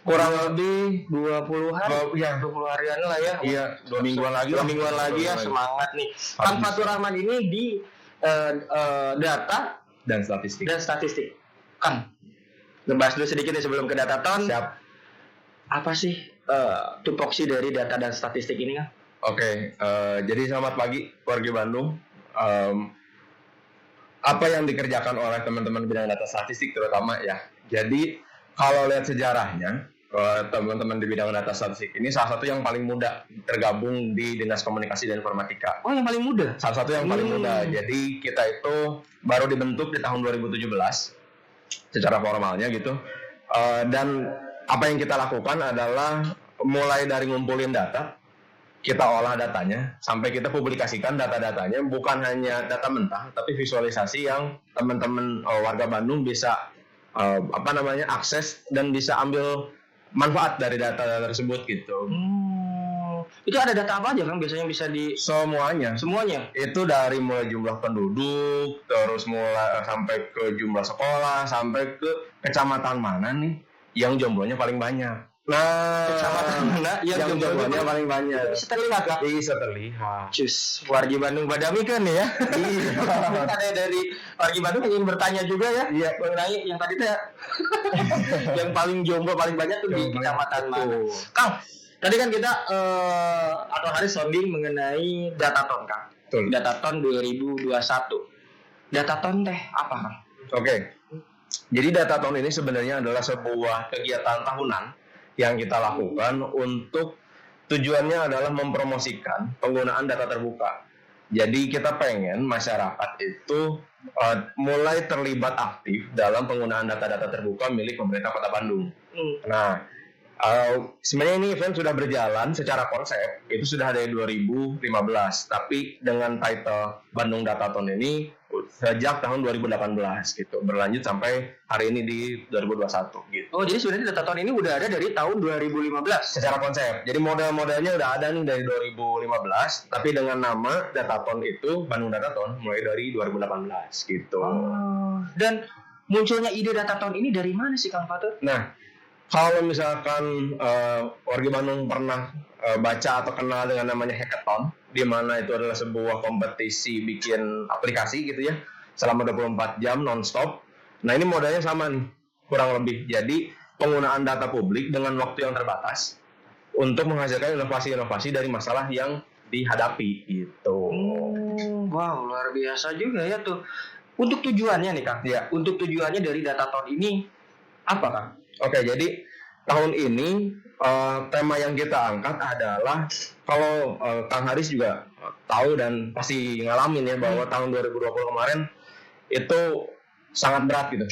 Kurang lebih 20 hari. Ya, 20 harian lah ya. iya, 2 mingguan lagi. 2 mingguan lagi ya, semangat nih. Kang Fatur Rahman ini di data Dan statistik. dan statistik. Kang, ngebahas dulu sedikit nih sebelum ke Dataton. Siap. Apa sih tupoksi dari data dan statistik ini, Kang? Oke, jadi selamat pagi warga Bandung. Apa yang dikerjakan oleh teman-teman bidang data statistik terutama ya. Jadi kalau lihat sejarahnya, teman-teman di bidang data statistik ini salah satu yang paling muda tergabung di Dinas Komunikasi dan Informatika. Oh, yang paling muda. Salah satu yang paling muda. Jadi kita itu baru dibentuk di tahun 2017 secara formalnya gitu. Dan apa yang kita lakukan adalah mulai dari ngumpulin data, kita olah datanya, sampai kita publikasikan data-datanya, bukan hanya data mentah, tapi visualisasi yang teman-teman warga Bandung bisa akses dan bisa ambil manfaat dari data tersebut gitu. Itu ada data apa aja, Kang? Biasanya bisa di Semuanya. Itu dari mulai jumlah penduduk, terus mulai sampai ke jumlah sekolah, sampai ke kecamatan mana nih yang jumlahnya paling banyak. Nah, kecamatan mana yang jumlahnya paling banyak. Bisa terlihat, Kang? Bisa terlihat. Cus, wargi Bandung Badami kan ya? Iya. Ada dari wargi Bandung yang ingin bertanya juga ya? Iya. Mengenai yang tadi teh yang paling jomblo paling banyak tuh di kecamatan mana? Kang, tadi kan kita atau Haris sounding mengenai Dataton, Kang. Betul. Dataton 2021. Dataton teh apa, Kang? Oke. Jadi Dataton ini sebenarnya adalah sebuah kegiatan tahunan yang kita lakukan untuk tujuannya adalah mempromosikan penggunaan data terbuka. Jadi kita pengen masyarakat itu mulai terlibat aktif dalam penggunaan data-data terbuka milik pemerintah Kota Bandung. Nah, sebenarnya ini event sudah berjalan secara konsep itu sudah dari 2015, tapi dengan title Bandung Dataton ini sejak tahun 2018 gitu, berlanjut sampai hari ini di 2021 gitu. Oh, jadi sebenarnya Dataton ini udah ada dari tahun 2015 secara konsep. Jadi model-modelnya udah ada nih dari 2015, tapi dengan nama Dataton itu Bandung Dataton mulai dari 2018 gitu. Dan munculnya ide Dataton ini dari mana sih, Kang Fatur? Nah, kalau misalkan warga Bandung pernah baca atau kenal dengan namanya hackathon, di mana itu adalah sebuah kompetisi bikin aplikasi gitu ya, selama 24 jam non-stop. Nah, ini modelnya sama nih, kurang lebih. Jadi, penggunaan data publik dengan waktu yang terbatas untuk menghasilkan inovasi-inovasi dari masalah yang dihadapi gitu. Wow, luar biasa juga ya tuh. Untuk tujuannya nih Kang, Ya. untuk tujuannya dari Dataton ini apa Kang? Oke, jadi tahun ini tema yang kita angkat adalah kalau Kang Haris juga tahu dan pasti ngalamin ya bahwa tahun 2020 kemarin itu sangat berat gitu.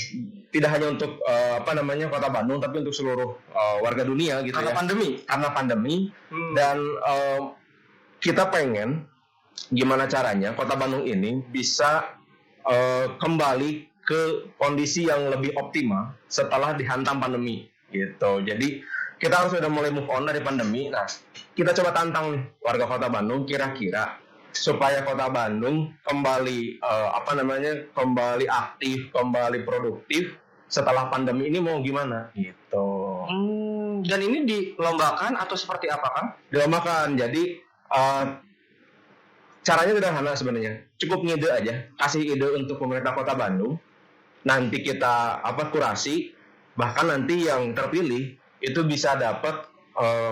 Tidak hanya untuk Kota Bandung, tapi untuk seluruh warga dunia gitu Karena ya. pandemi. Karena pandemi dan kita pengen gimana caranya Kota Bandung ini bisa kembali ke kondisi yang lebih optimal setelah dihantam pandemi gitu. Jadi kita harus sudah mulai move on dari pandemi. Nah, kita coba tantang nih warga Kota Bandung kira-kira supaya Kota Bandung kembali kembali aktif, kembali produktif setelah pandemi ini mau gimana gitu. Dan ini dilombakan atau seperti apa Kang? Dilombakan. Jadi caranya sederhana sebenarnya. Cukup ngide aja, kasih ide untuk pemerintah Kota Bandung. Nanti kita kurasi, bahkan nanti yang terpilih itu bisa dapat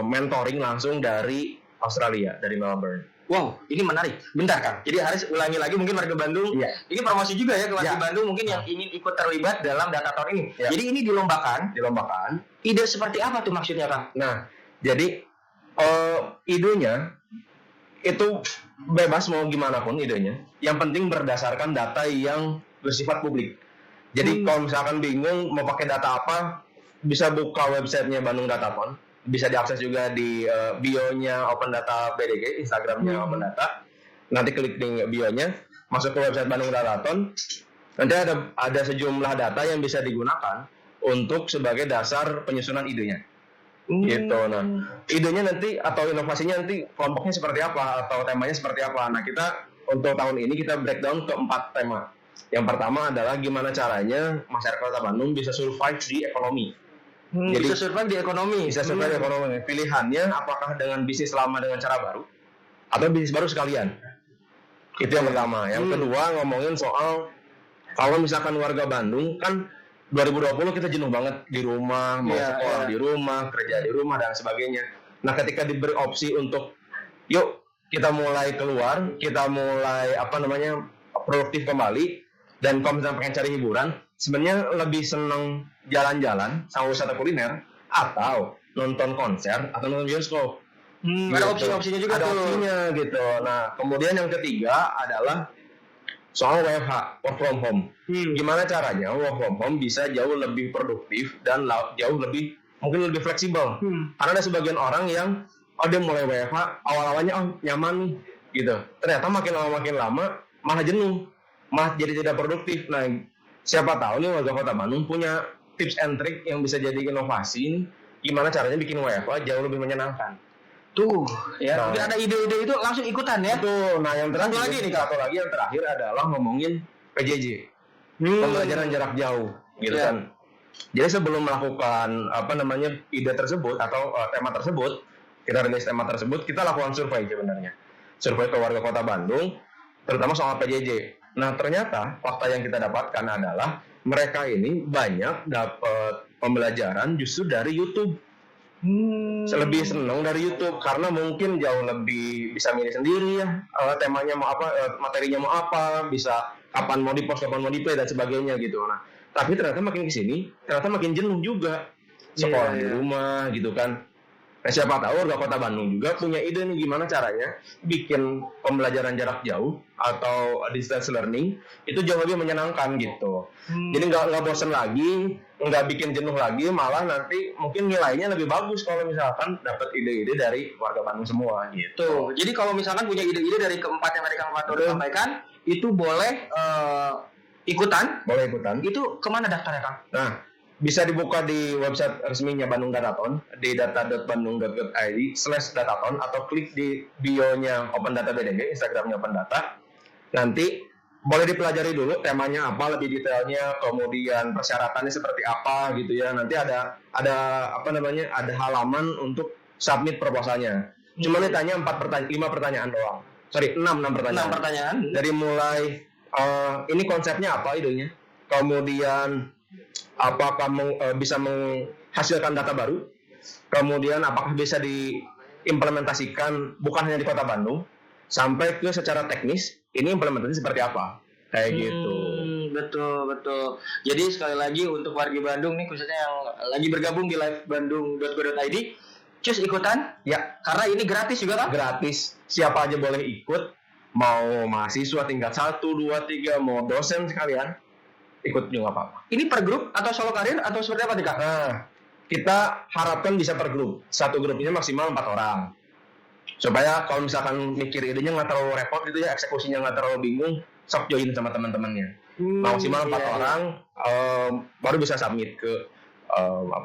mentoring langsung dari Australia, dari Melbourne. Wow, ini menarik. Bentar Kang. Jadi Haris ulangi lagi mungkin warga Bandung. Iya. Ini promosi juga ya ke warga Iya. Bandung mungkin yang ingin ikut terlibat dalam Dataton ini. Iya. Jadi ini dilombakan. Dilombakan. Ide seperti apa tuh maksudnya Kang? Nah, jadi idenya itu bebas mau gimana pun idenya. Yang penting berdasarkan data yang bersifat publik. Jadi kalau misalkan bingung mau pakai data apa, bisa buka websitenya Bandung Dataton. Bisa diakses juga di bio-nya Open Data BDG, Instagramnya Open Data. Nanti klik di bio-nya, masuk ke website Bandung Dataton. Nanti ada sejumlah data yang bisa digunakan untuk sebagai dasar penyusunan idenya. Gitu. Nah, idenya nanti atau inovasinya nanti kelompoknya seperti apa atau temanya seperti apa. Nah, kita untuk tahun ini kita breakdown ke 4 tema. Yang pertama adalah gimana caranya masyarakat Kota Bandung bisa survive di ekonomi. Jadi bisa survive di ekonomi. Bisa survive di ekonomi. Pilihannya apakah dengan bisnis lama dengan cara baru atau bisnis baru sekalian. Itu yang pertama. Yang kedua ngomongin soal kalau misalkan warga Bandung kan 2020 kita jenuh banget di rumah, mau sekolah di rumah, kerja di rumah dan sebagainya. Nah, ketika diberi opsi untuk yuk kita mulai keluar, kita mulai produktif kembali dan kalau misalnya pengen cari hiburan, sebenarnya lebih seneng jalan-jalan sama wisata kuliner atau nonton konser atau nonton bioskop. Ada opsi-opsinya juga ada tuh. opsinya gitu. Nah, kemudian yang ketiga adalah soal WFH, work from home. Gimana caranya work from home bisa jauh lebih produktif dan jauh lebih mungkin lebih fleksibel. Karena ada sebagian orang yang dia mulai WFH awal-awalnya nyaman nih gitu. Ternyata makin lama malah jenuh, malah jadi tidak produktif. Nah, siapa tahu nih warga Kota Bandung punya tips and trick yang bisa jadi inovasi nih, gimana caranya bikin WFH jauh lebih menyenangkan. Tuh, ya. Nah. Mungkin ada ide-ide itu langsung ikutan ya. Itu, nah yang terakhir Satu lagi nih, yang terakhir adalah ngomongin PJJ, pembelajaran jarak jauh, gitu kan. Jadi sebelum melakukan ide tersebut atau tema tersebut, kita rilis tema tersebut, kita lakukan survei sebenarnya, survei ke warga Kota Bandung, terutama soal PJJ. Nah ternyata fakta yang kita dapatkan adalah mereka ini banyak dapat pembelajaran justru dari YouTube. Lebih senang dari YouTube karena mungkin jauh lebih bisa milih sendiri ya temanya mau apa, materinya mau apa, bisa kapan mau di-post, kapan mau di-play dan sebagainya gitu. Nah, tapi ternyata makin kesini ternyata makin jenuh juga sekolah di rumah gitu kan. Nah, siapa tahu warga Kota Bandung juga punya ide nih gimana caranya bikin pembelajaran jarak jauh atau distance learning itu jauh lebih menyenangkan gitu. Jadi nggak bosan lagi, nggak bikin jenuh lagi, malah nanti mungkin nilainya lebih bagus kalau misalkan dapat ide-ide dari warga Bandung semua gitu. Jadi kalau misalkan punya ide-ide dari keempat yang tadi Kang Fatur sampaikan, itu boleh ikutan. Boleh ikutan. Itu kemana daftarnya Kang? Nah, bisa dibuka di website resminya Bandung Dataton di data.bandung.id/dataton atau klik di bio-nya Open Data BDG, Instagramnya Open Data. Nanti boleh dipelajari dulu temanya apa lebih detailnya, kemudian persyaratannya seperti apa gitu ya. Nanti ada halaman untuk submit proposalnya. Cuma ditanya 5 pertanyaan doang. 6 pertanyaan. 6 pertanyaan. Dari mulai ini konsepnya apa idenya, kemudian apakah bisa menghasilkan data baru, kemudian apakah bisa diimplementasikan bukan hanya di Kota Bandung, sampai ke secara teknis ini implementasi seperti apa, kayak gitu. Betul. Jadi sekali lagi untuk warga Bandung nih khususnya yang lagi bergabung di livebandung.go.id, cus ikutan Ya, karena ini gratis juga kan? gratis, siapa aja boleh ikut, mau mahasiswa tingkat 1, 2, 3, mau dosen sekalian ikut juga apa-apa. Ini per grup atau solo karir atau seperti apa nih Kak? Nah, kita harapkan bisa per grup. Satu grupnya maksimal 4 orang. Supaya kalau misalkan mikir idenya nggak terlalu repot gitu ya, eksekusinya nggak terlalu bingung, sok join sama teman-temannya. Maksimal 4 orang, baru bisa submit ke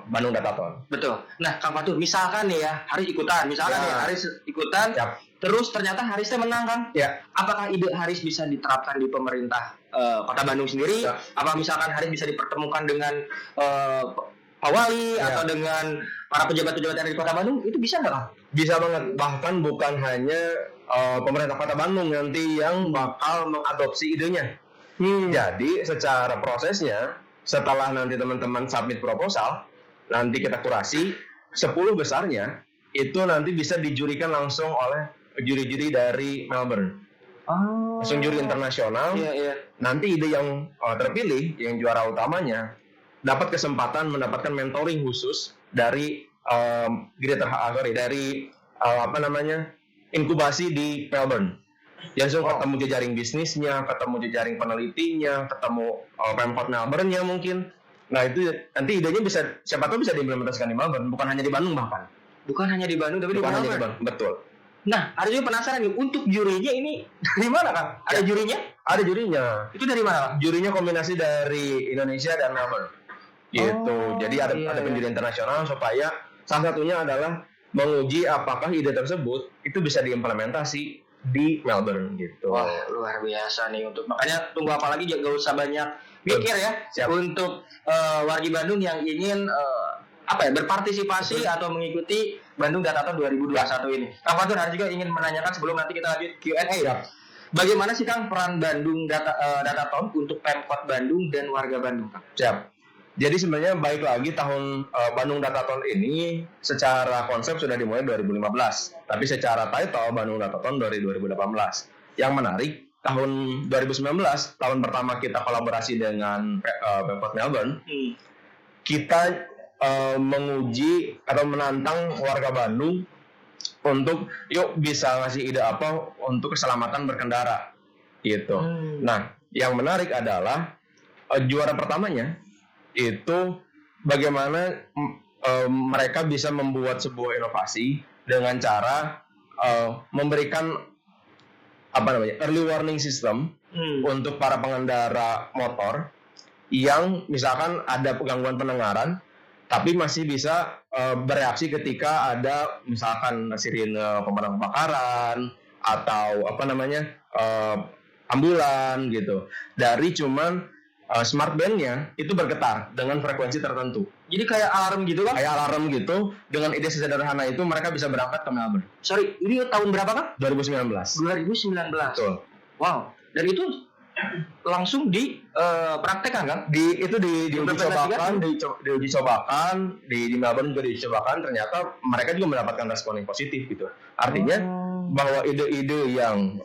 Bandung Dataton. Betul. Nah, Kang Fatur, misalkan nih ya, Haris ikutan, Yap. terus ternyata Harisnya menang, Kang. Ya, Apakah ide Haris bisa diterapkan di pemerintah Kota Bandung sendiri? Ya. Apa misalkan Haris bisa dipertemukan dengan Pak Wali Ya. atau dengan para pejabat-pejabat yang ada di Kota Bandung? Itu bisa nggak, Kang? bisa banget. Bahkan bukan hanya pemerintah Kota Bandung nanti yang bakal mengadopsi idenya. Jadi secara prosesnya, setelah nanti teman-teman submit proposal, nanti kita kurasi 10 besarnya itu nanti bisa dijurikan langsung oleh juri-juri dari Melbourne, langsung juri internasional. Iya. Nanti ide yang terpilih, yang juara utamanya, dapat kesempatan mendapatkan mentoring khusus dari inkubasi di Melbourne. Langsung ketemu jejaring bisnisnya, ketemu jejaring penelitinya, ketemu Pemkot Melbourne-nya mungkin. Nah itu nanti idenya siapa tahu bisa diimplementasikan di Melbourne, bukan hanya di Bandung bahkan. Bukan hanya di Bandung, tapi Bukan di hanya di Melbourne. Bandung, betul. Nah, Haris juga penasaran nih, untuk jurinya ini dari mana, Kang? Ada jurinya? Ada jurinya. Itu dari mana, Kang? Jurinya kombinasi dari Indonesia dan Melbourne. Gitu. Jadi ada penjuri internasional supaya salah satunya adalah menguji apakah ide tersebut itu bisa diimplementasi di Melbourne gitu. Wah, luar biasa nih untuk makanya tunggu apa lagi, gak usah banyak mikir ya. Siap. Untuk wargi Bandung yang ingin berpartisipasi atau mengikuti Bandung Dataton 2021 ini. Kang Fatur Haris juga ingin menanyakan sebelum nanti kita lanjut Q&A. Siap. Bagaimana sih Kang peran Bandung Dataton untuk Pemkot Bandung dan warga Bandung, Kang? Siap. Jadi sebenarnya baik lagi tahun Bandung Dataton ini secara konsep sudah dimulai 2015, tapi secara title Bandung Dataton dari 2018. Yang menarik, tahun 2019, tahun pertama kita kolaborasi dengan Pemkot Melbourne, kita menguji atau menantang warga Bandung untuk yuk bisa ngasih ide apa untuk keselamatan berkendara gitu. Nah, yang menarik adalah juara pertamanya itu bagaimana mereka bisa membuat sebuah inovasi dengan cara memberikan early warning system untuk para pengendara motor yang misalkan ada gangguan pendengaran tapi masih bisa bereaksi ketika ada misalkan sirine pemadam kebakaran atau ambulan gitu. Dari cuman smart band-nya itu bergetar dengan frekuensi tertentu. Jadi kayak alarm gitu kan? Kayak alarm gitu, dengan ide sederhana itu mereka bisa berangkat ke Melbourne. Sorry, ini tahun berapa kan? 2019. 2019. Betul. Wow. Dan itu langsung dipraktekkan kan? Diuji cobakan di Melbourne juga diuji cobakan, ternyata mereka juga mendapatkan respon yang positif gitu. Artinya bahwa ide-ide yang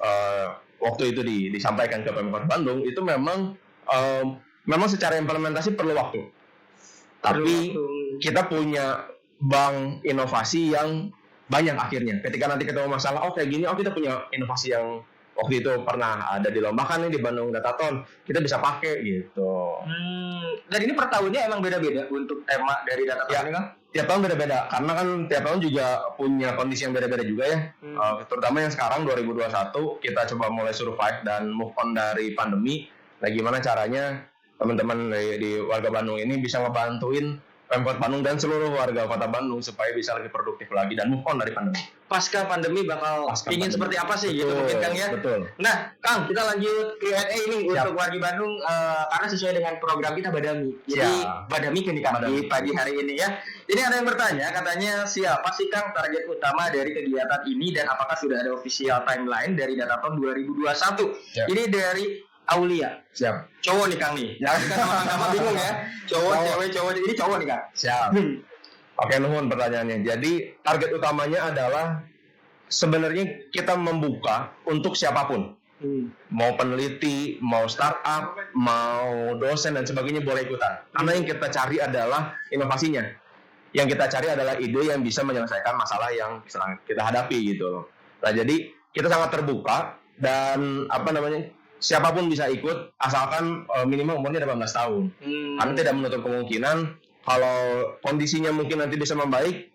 waktu itu disampaikan ke Pemkot Bandung itu memang secara implementasi perlu waktu. Tapi kita punya bank inovasi yang banyak akhirnya. Ketika nanti ketemu masalah, kayak gini, kita punya inovasi yang waktu itu pernah ada dilombakan nih di Bandung Dataton, kita bisa pakai gitu. Dan ini per tahunnya emang beda-beda untuk tema dari Dataton ini kan? Tiap tahun beda-beda, karena kan tiap tahun juga punya kondisi yang beda-beda juga ya. Terutama yang sekarang 2021 kita coba mulai survive dan move on dari pandemi. Nah, gimana caranya teman-teman di warga Bandung ini bisa ngebantuin Pemkot Bandung dan seluruh warga Kota Bandung supaya bisa lebih produktif lagi dan move on dari pandemi. Pasca pandemi ingin seperti apa sih gitu mungkin Kang ya? Betul. Nah, Kang, kita lanjut Q&A ini untuk warga Bandung karena sesuai dengan program kita Badami. Jadi Badami kini di pagi hari ini ya. Ini ada yang bertanya, katanya siapa sih Kang target utama dari kegiatan ini dan apakah sudah ada official timeline dari Dataton 2021? Ini dari Aulia. Siap. Cowok nih Kang nih. Ya kan sama-sama bingung ya. Cowok, cewek, cowok. Ini cowok nih Kang. Siap. Oke, nuhun pertanyaannya. Jadi target utamanya adalah sebenarnya kita membuka untuk siapapun. Mau peneliti, mau startup, mau dosen dan sebagainya boleh ikutan. Karena yang kita cari adalah inovasinya. Yang kita cari adalah ide yang bisa menyelesaikan masalah yang sedang kita hadapi gitu loh. Nah, jadi kita sangat terbuka dan siapapun bisa ikut asalkan minimal umurnya 18 tahun. Karena tidak menutup kemungkinan kalau kondisinya mungkin nanti bisa membaik,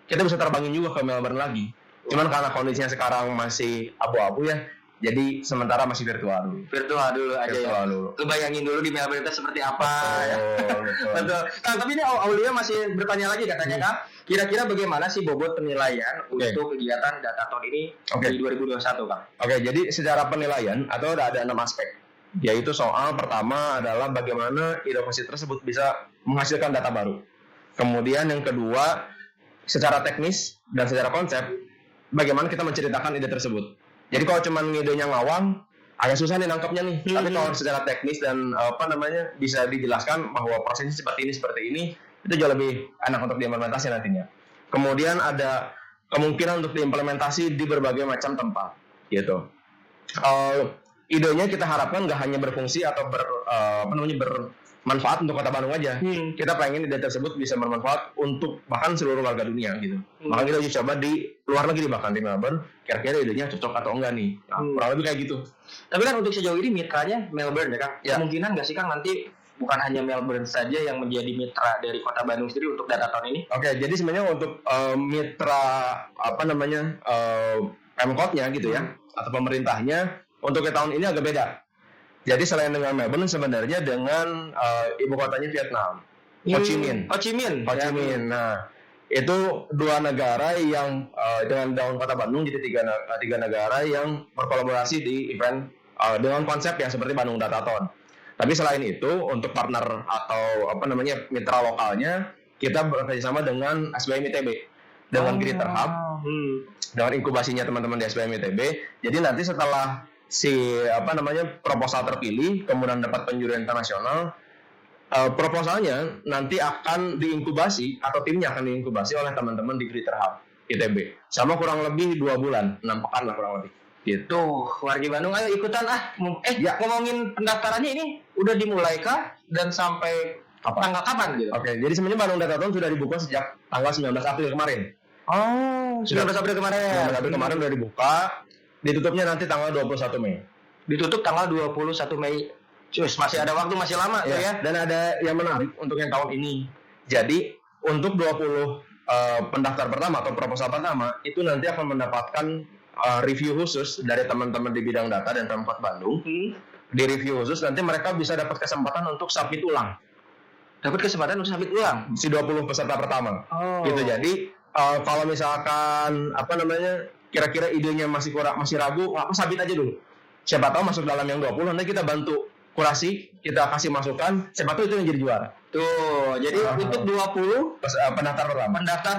kita bisa terbangin juga ke Melbourne lagi. Cuman karena kondisinya sekarang masih abu-abu ya, jadi sementara masih virtual dulu. Virtual dulu aja Virtual ya. dulu. Lu bayangin dulu di Melbourne itu seperti apa ya. Betul. Betul. Kang, tapi ini Aulia masih bertanya lagi katanya Kang, kira-kira bagaimana sih bobot penilaian untuk kegiatan Datathon ini di 2021 Kang? Oke, jadi secara penilaian atau ada 6 aspek. Yaitu soal pertama adalah bagaimana inovasi tersebut bisa menghasilkan data baru. Kemudian yang kedua, secara teknis dan secara konsep, bagaimana kita menceritakan ide tersebut. Jadi kalau cuma idenya ngawang, agak susah nih nangkepnya nih. Tapi kalau secara teknis dan bisa dijelaskan bahwa prosesnya seperti ini, itu jauh lebih enak untuk diimplementasi nantinya. Kemudian ada kemungkinan untuk diimplementasi di berbagai macam tempat, gitu. Idenya kita harapkan nggak hanya berfungsi atau bermanfaat untuk Kota Bandung aja. Kita pengen ide tersebut bisa bermanfaat untuk bahkan seluruh warga dunia gitu. Makanya kita uji coba di luar negeri, bahkan di Melbourne, kira-kira idenya cocok atau enggak nih. Nah, kurang lebih kayak gitu. Tapi kan untuk sejauh ini mitranya Melbourne ya Kang. Ya. Kemungkinan nggak sih Kang nanti bukan hanya Melbourne saja yang menjadi mitra dari Kota Bandung sendiri untuk Datathon ini? Oke, jadi sebenarnya untuk mitra Pemkotnya gitu ya, atau pemerintahnya untuk ke tahun ini agak beda. Jadi selain dengan Melbourne sebenarnya dengan ibu kotanya Vietnam, Ho Chi Minh. Ho Chi Minh. Nah, itu dua negara yang dengan daun Kota Bandung jadi tiga negara yang berkolaborasi di event dengan konsep yang seperti Bandung Datathon. Tapi selain itu untuk partner atau mitra lokalnya kita bekerjasama dengan SBM ITB dengan Greater Hub, dengan inkubasinya teman-teman di SBM ITB. Jadi nanti setelah proposal terpilih kemudian dapat penjurian internasional, proposalnya nanti akan diinkubasi atau timnya akan diinkubasi oleh teman-teman di Greater Hub ITB sama kurang lebih 2 bulan, 6 pekan lah kurang lebih gitu. Wargi Bandung ayo ikutan ngomongin pendaftarannya ini udah dimulai kah dan sampai tanggal kapan gitu? Oke, jadi sebenarnya Bandung Datathon sudah dibuka sejak tanggal 19 April kemarin. 19 April kemarin. 19 April kemarin sudah dibuka. Ditutupnya nanti tanggal 21 Mei. Ditutup tanggal 21 Mei. Cus, masih ada waktu, masih lama ya. Dan ada yang menarik untuk yang tahun ini. Jadi, untuk 20 pendaftar pertama atau proposal pertama, itu nanti akan mendapatkan review khusus dari teman-teman di bidang data dan Pemkot Bandung. Di review khusus, nanti mereka bisa dapat kesempatan untuk submit ulang. Dapat kesempatan untuk submit ulang? Si 20 peserta pertama. Gitu, jadi kalau misalkan kira-kira idenya masih ragu, sabit aja dulu. Siapa tahu masuk dalam yang 20, nanti kita bantu kurasi, kita kasih masukan, siapa tahu itu yang jadi juara. Tuh, jadi untuk 20 pendaftar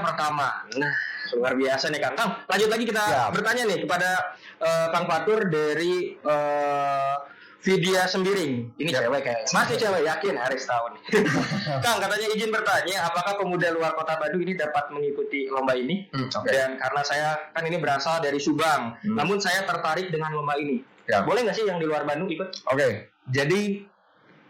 pertama. Nah, luar biasa nih Kang. Lanjut lagi kita bertanya nih kepada Kang Fatur dari Vidya Sembiring. Ini cewek kayaknya. Masih cewek, yakin Haris tahu nih. Kang, katanya izin bertanya, apakah pemuda luar Kota Bandung ini dapat mengikuti lomba ini? Dan karena saya kan ini berasal dari Subang, namun saya tertarik dengan lomba ini. Boleh nggak sih yang di luar Bandung ikut? Oke, jadi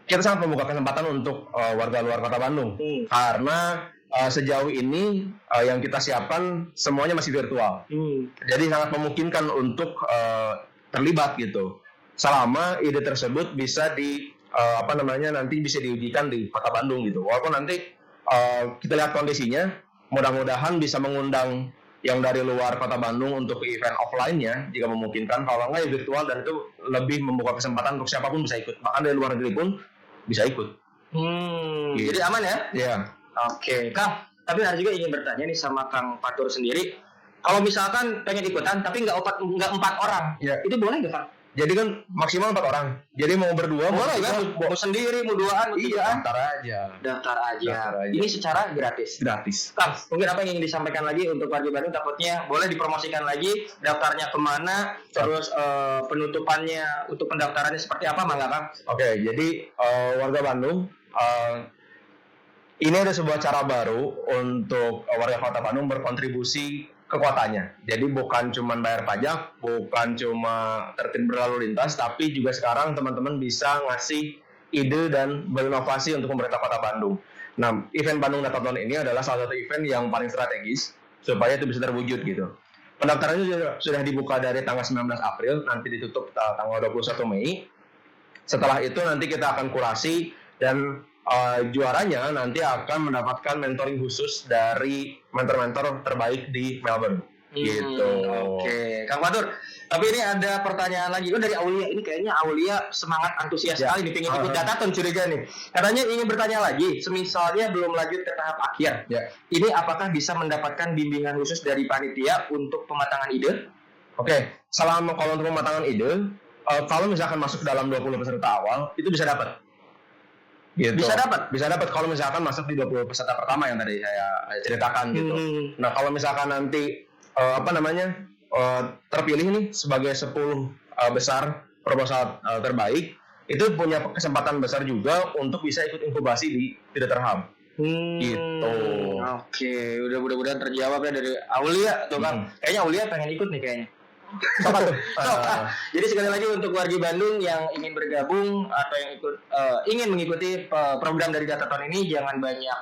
kita sangat membuka kesempatan untuk warga luar Kota Bandung. Karena sejauh ini yang kita siapkan semuanya masih virtual. Jadi sangat memungkinkan untuk terlibat gitu. Selama ide tersebut bisa nanti bisa diujikan di Kota Bandung gitu. Walaupun nanti kita lihat kondisinya, mudah-mudahan bisa mengundang yang dari luar Kota Bandung untuk event offline-nya jika memungkinkan. Kalau nggak ya virtual, dan itu lebih membuka kesempatan untuk siapapun bisa ikut. Bahkan dari luar negeri pun bisa ikut. Gitu. Jadi aman ya? Iya. Oke, Kang. Tapi harus juga ingin bertanya nih sama Kang Fatur sendiri. Kalau misalkan pengen ikutan tapi nggak 4 orang, itu boleh nggak Kang? Jadi kan maksimal 4 orang. Jadi mau berdua, Boleh bertiga, kan? Mau sendiri, mau duaan, mau Iya, tigaan. daftar aja. Daftar aja. Daftar aja. Ini secara gratis. Gratis. Kang, mungkin apa yang ingin disampaikan lagi untuk warga Bandung, takutnya boleh dipromosikan lagi daftarnya kemana, terus penutupannya untuk pendaftarannya seperti apa, Mangga Kang? Oke, jadi warga Bandung, ini ada sebuah cara baru untuk warga Kota Bandung berkontribusi ke kotanya. Jadi bukan cuma bayar pajak, bukan cuma tertib berlalu lintas, tapi juga sekarang teman-teman bisa ngasih ide dan berinovasi untuk pemerintah Kota Bandung. Nah, event Bandung Datathon ini adalah salah satu event yang paling strategis supaya itu bisa terwujud gitu. Pendaftarannya sudah dibuka dari tanggal 19 April, nanti ditutup tanggal 21 Mei. Setelah itu nanti kita akan kurasi dan juaranya nanti akan mendapatkan mentoring khusus dari mentor-mentor terbaik di Melbourne. Gitu. Oke, Kang Fatur. Tapi ini ada pertanyaan lagi. Dari Aulia, ini kayaknya Aulia semangat antusias sekali nih, pengen ikut Datathon, curiga nih. Katanya ingin bertanya lagi, semisalnya belum lanjut ke tahap akhir. Ya. Ini apakah bisa mendapatkan bimbingan khusus dari panitia untuk pematangan ide? Oke, selama kalau untuk pematangan ide, kalau misalkan masuk dalam 20 peserta awal, itu bisa dapat. Gitu. Bisa dapat kalau misalkan masuk di 20 peserta pertama yang tadi saya ceritakan gitu. Nah, kalau misalkan nanti terpilih nih sebagai 10 besar proposal terbaik, itu punya kesempatan besar juga untuk bisa ikut inkubasi di Tidak Terham. Gitu. Oke, udah mudah-mudahan terjawab ya dari Aulia tuh Kang. Kayaknya Aulia pengen ikut nih kayaknya. Jadi sekali lagi untuk warga Bandung yang ingin bergabung atau yang ingin mengikuti program dari Datathon ini, jangan banyak,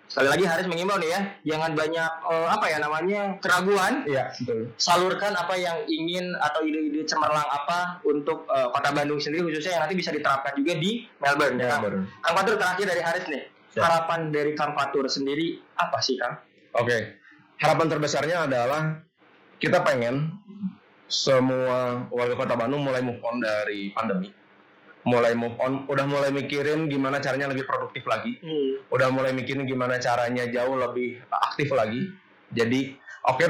sekali lagi Haris mengimbau nih ya, jangan banyak keraguan. Iya, betul. Salurkan apa yang ingin atau ide-ide cemerlang apa untuk Kota Bandung sendiri khususnya yang nanti bisa diterapkan juga di Melbourne. Ya, Kang Fatur, terakhir dari Haris nih, harapan dari Kang Fatur sendiri apa sih, Kang? Oke, harapan terbesarnya adalah kita pengen semua warga Kota Bandung mulai move on dari pandemi, udah mulai mikirin gimana caranya lebih produktif lagi, udah mulai mikirin gimana caranya jauh lebih aktif lagi. Jadi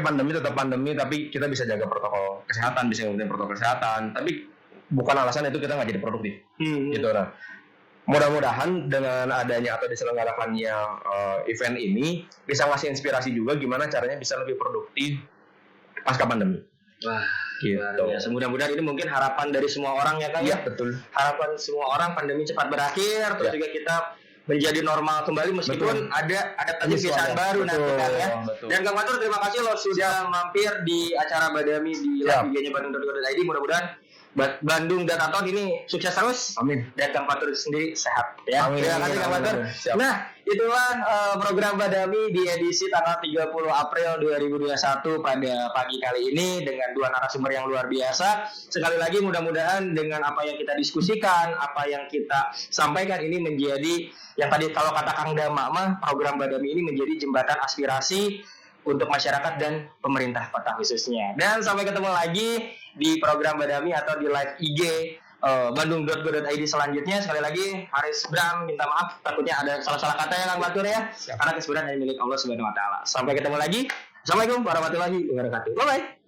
pandemi tetap pandemi, tapi kita bisa jaga protokol kesehatan, bisa ngikutin protokol kesehatan, tapi bukan alasan itu kita nggak jadi produktif. Gitu lah. Mudah-mudahan dengan adanya atau diselenggarakannya event ini bisa ngasih inspirasi juga gimana caranya bisa lebih produktif pasca pandemi. Wah, gitu. Mudah-mudahan ini mungkin harapan dari semua orang ya Kang. Iya, betul. Harapan semua orang pandemi cepat berakhir, terus juga kita menjadi normal kembali meskipun ada kebiasaan baru nanti kan ya. Betul. Dan Kang Fatur, terima kasih loh sudah mampir di acara Badami di live IG-nya Bandung.co.id. Mudah-mudahan Bandung Datathon ini sukses terus. Amin. Dan Kang Fatur sendiri sehat ya. Amin. Terima kasih Kang Fatur. Nah, itulah program Badami di edisi tanggal 30 April 2021 pada pagi kali ini dengan dua narasumber yang luar biasa. Sekali lagi mudah-mudahan dengan apa yang kita diskusikan, apa yang kita sampaikan ini menjadi yang tadi kalau kata Kang Dama mah, program Badami ini menjadi jembatan aspirasi untuk masyarakat dan pemerintah kota khususnya. Dan sampai ketemu lagi di program Badami atau di live IG Bandung.go.id selanjutnya. Sekali lagi Haris Bram minta maaf takutnya ada salah-salah kata ya Kang Fatur ya. Karena kesempurnaan hanya milik Allah Subhanahu wa taala. Sampai ketemu lagi. Assalamualaikum warahmatullahi wabarakatuh. Bye bye.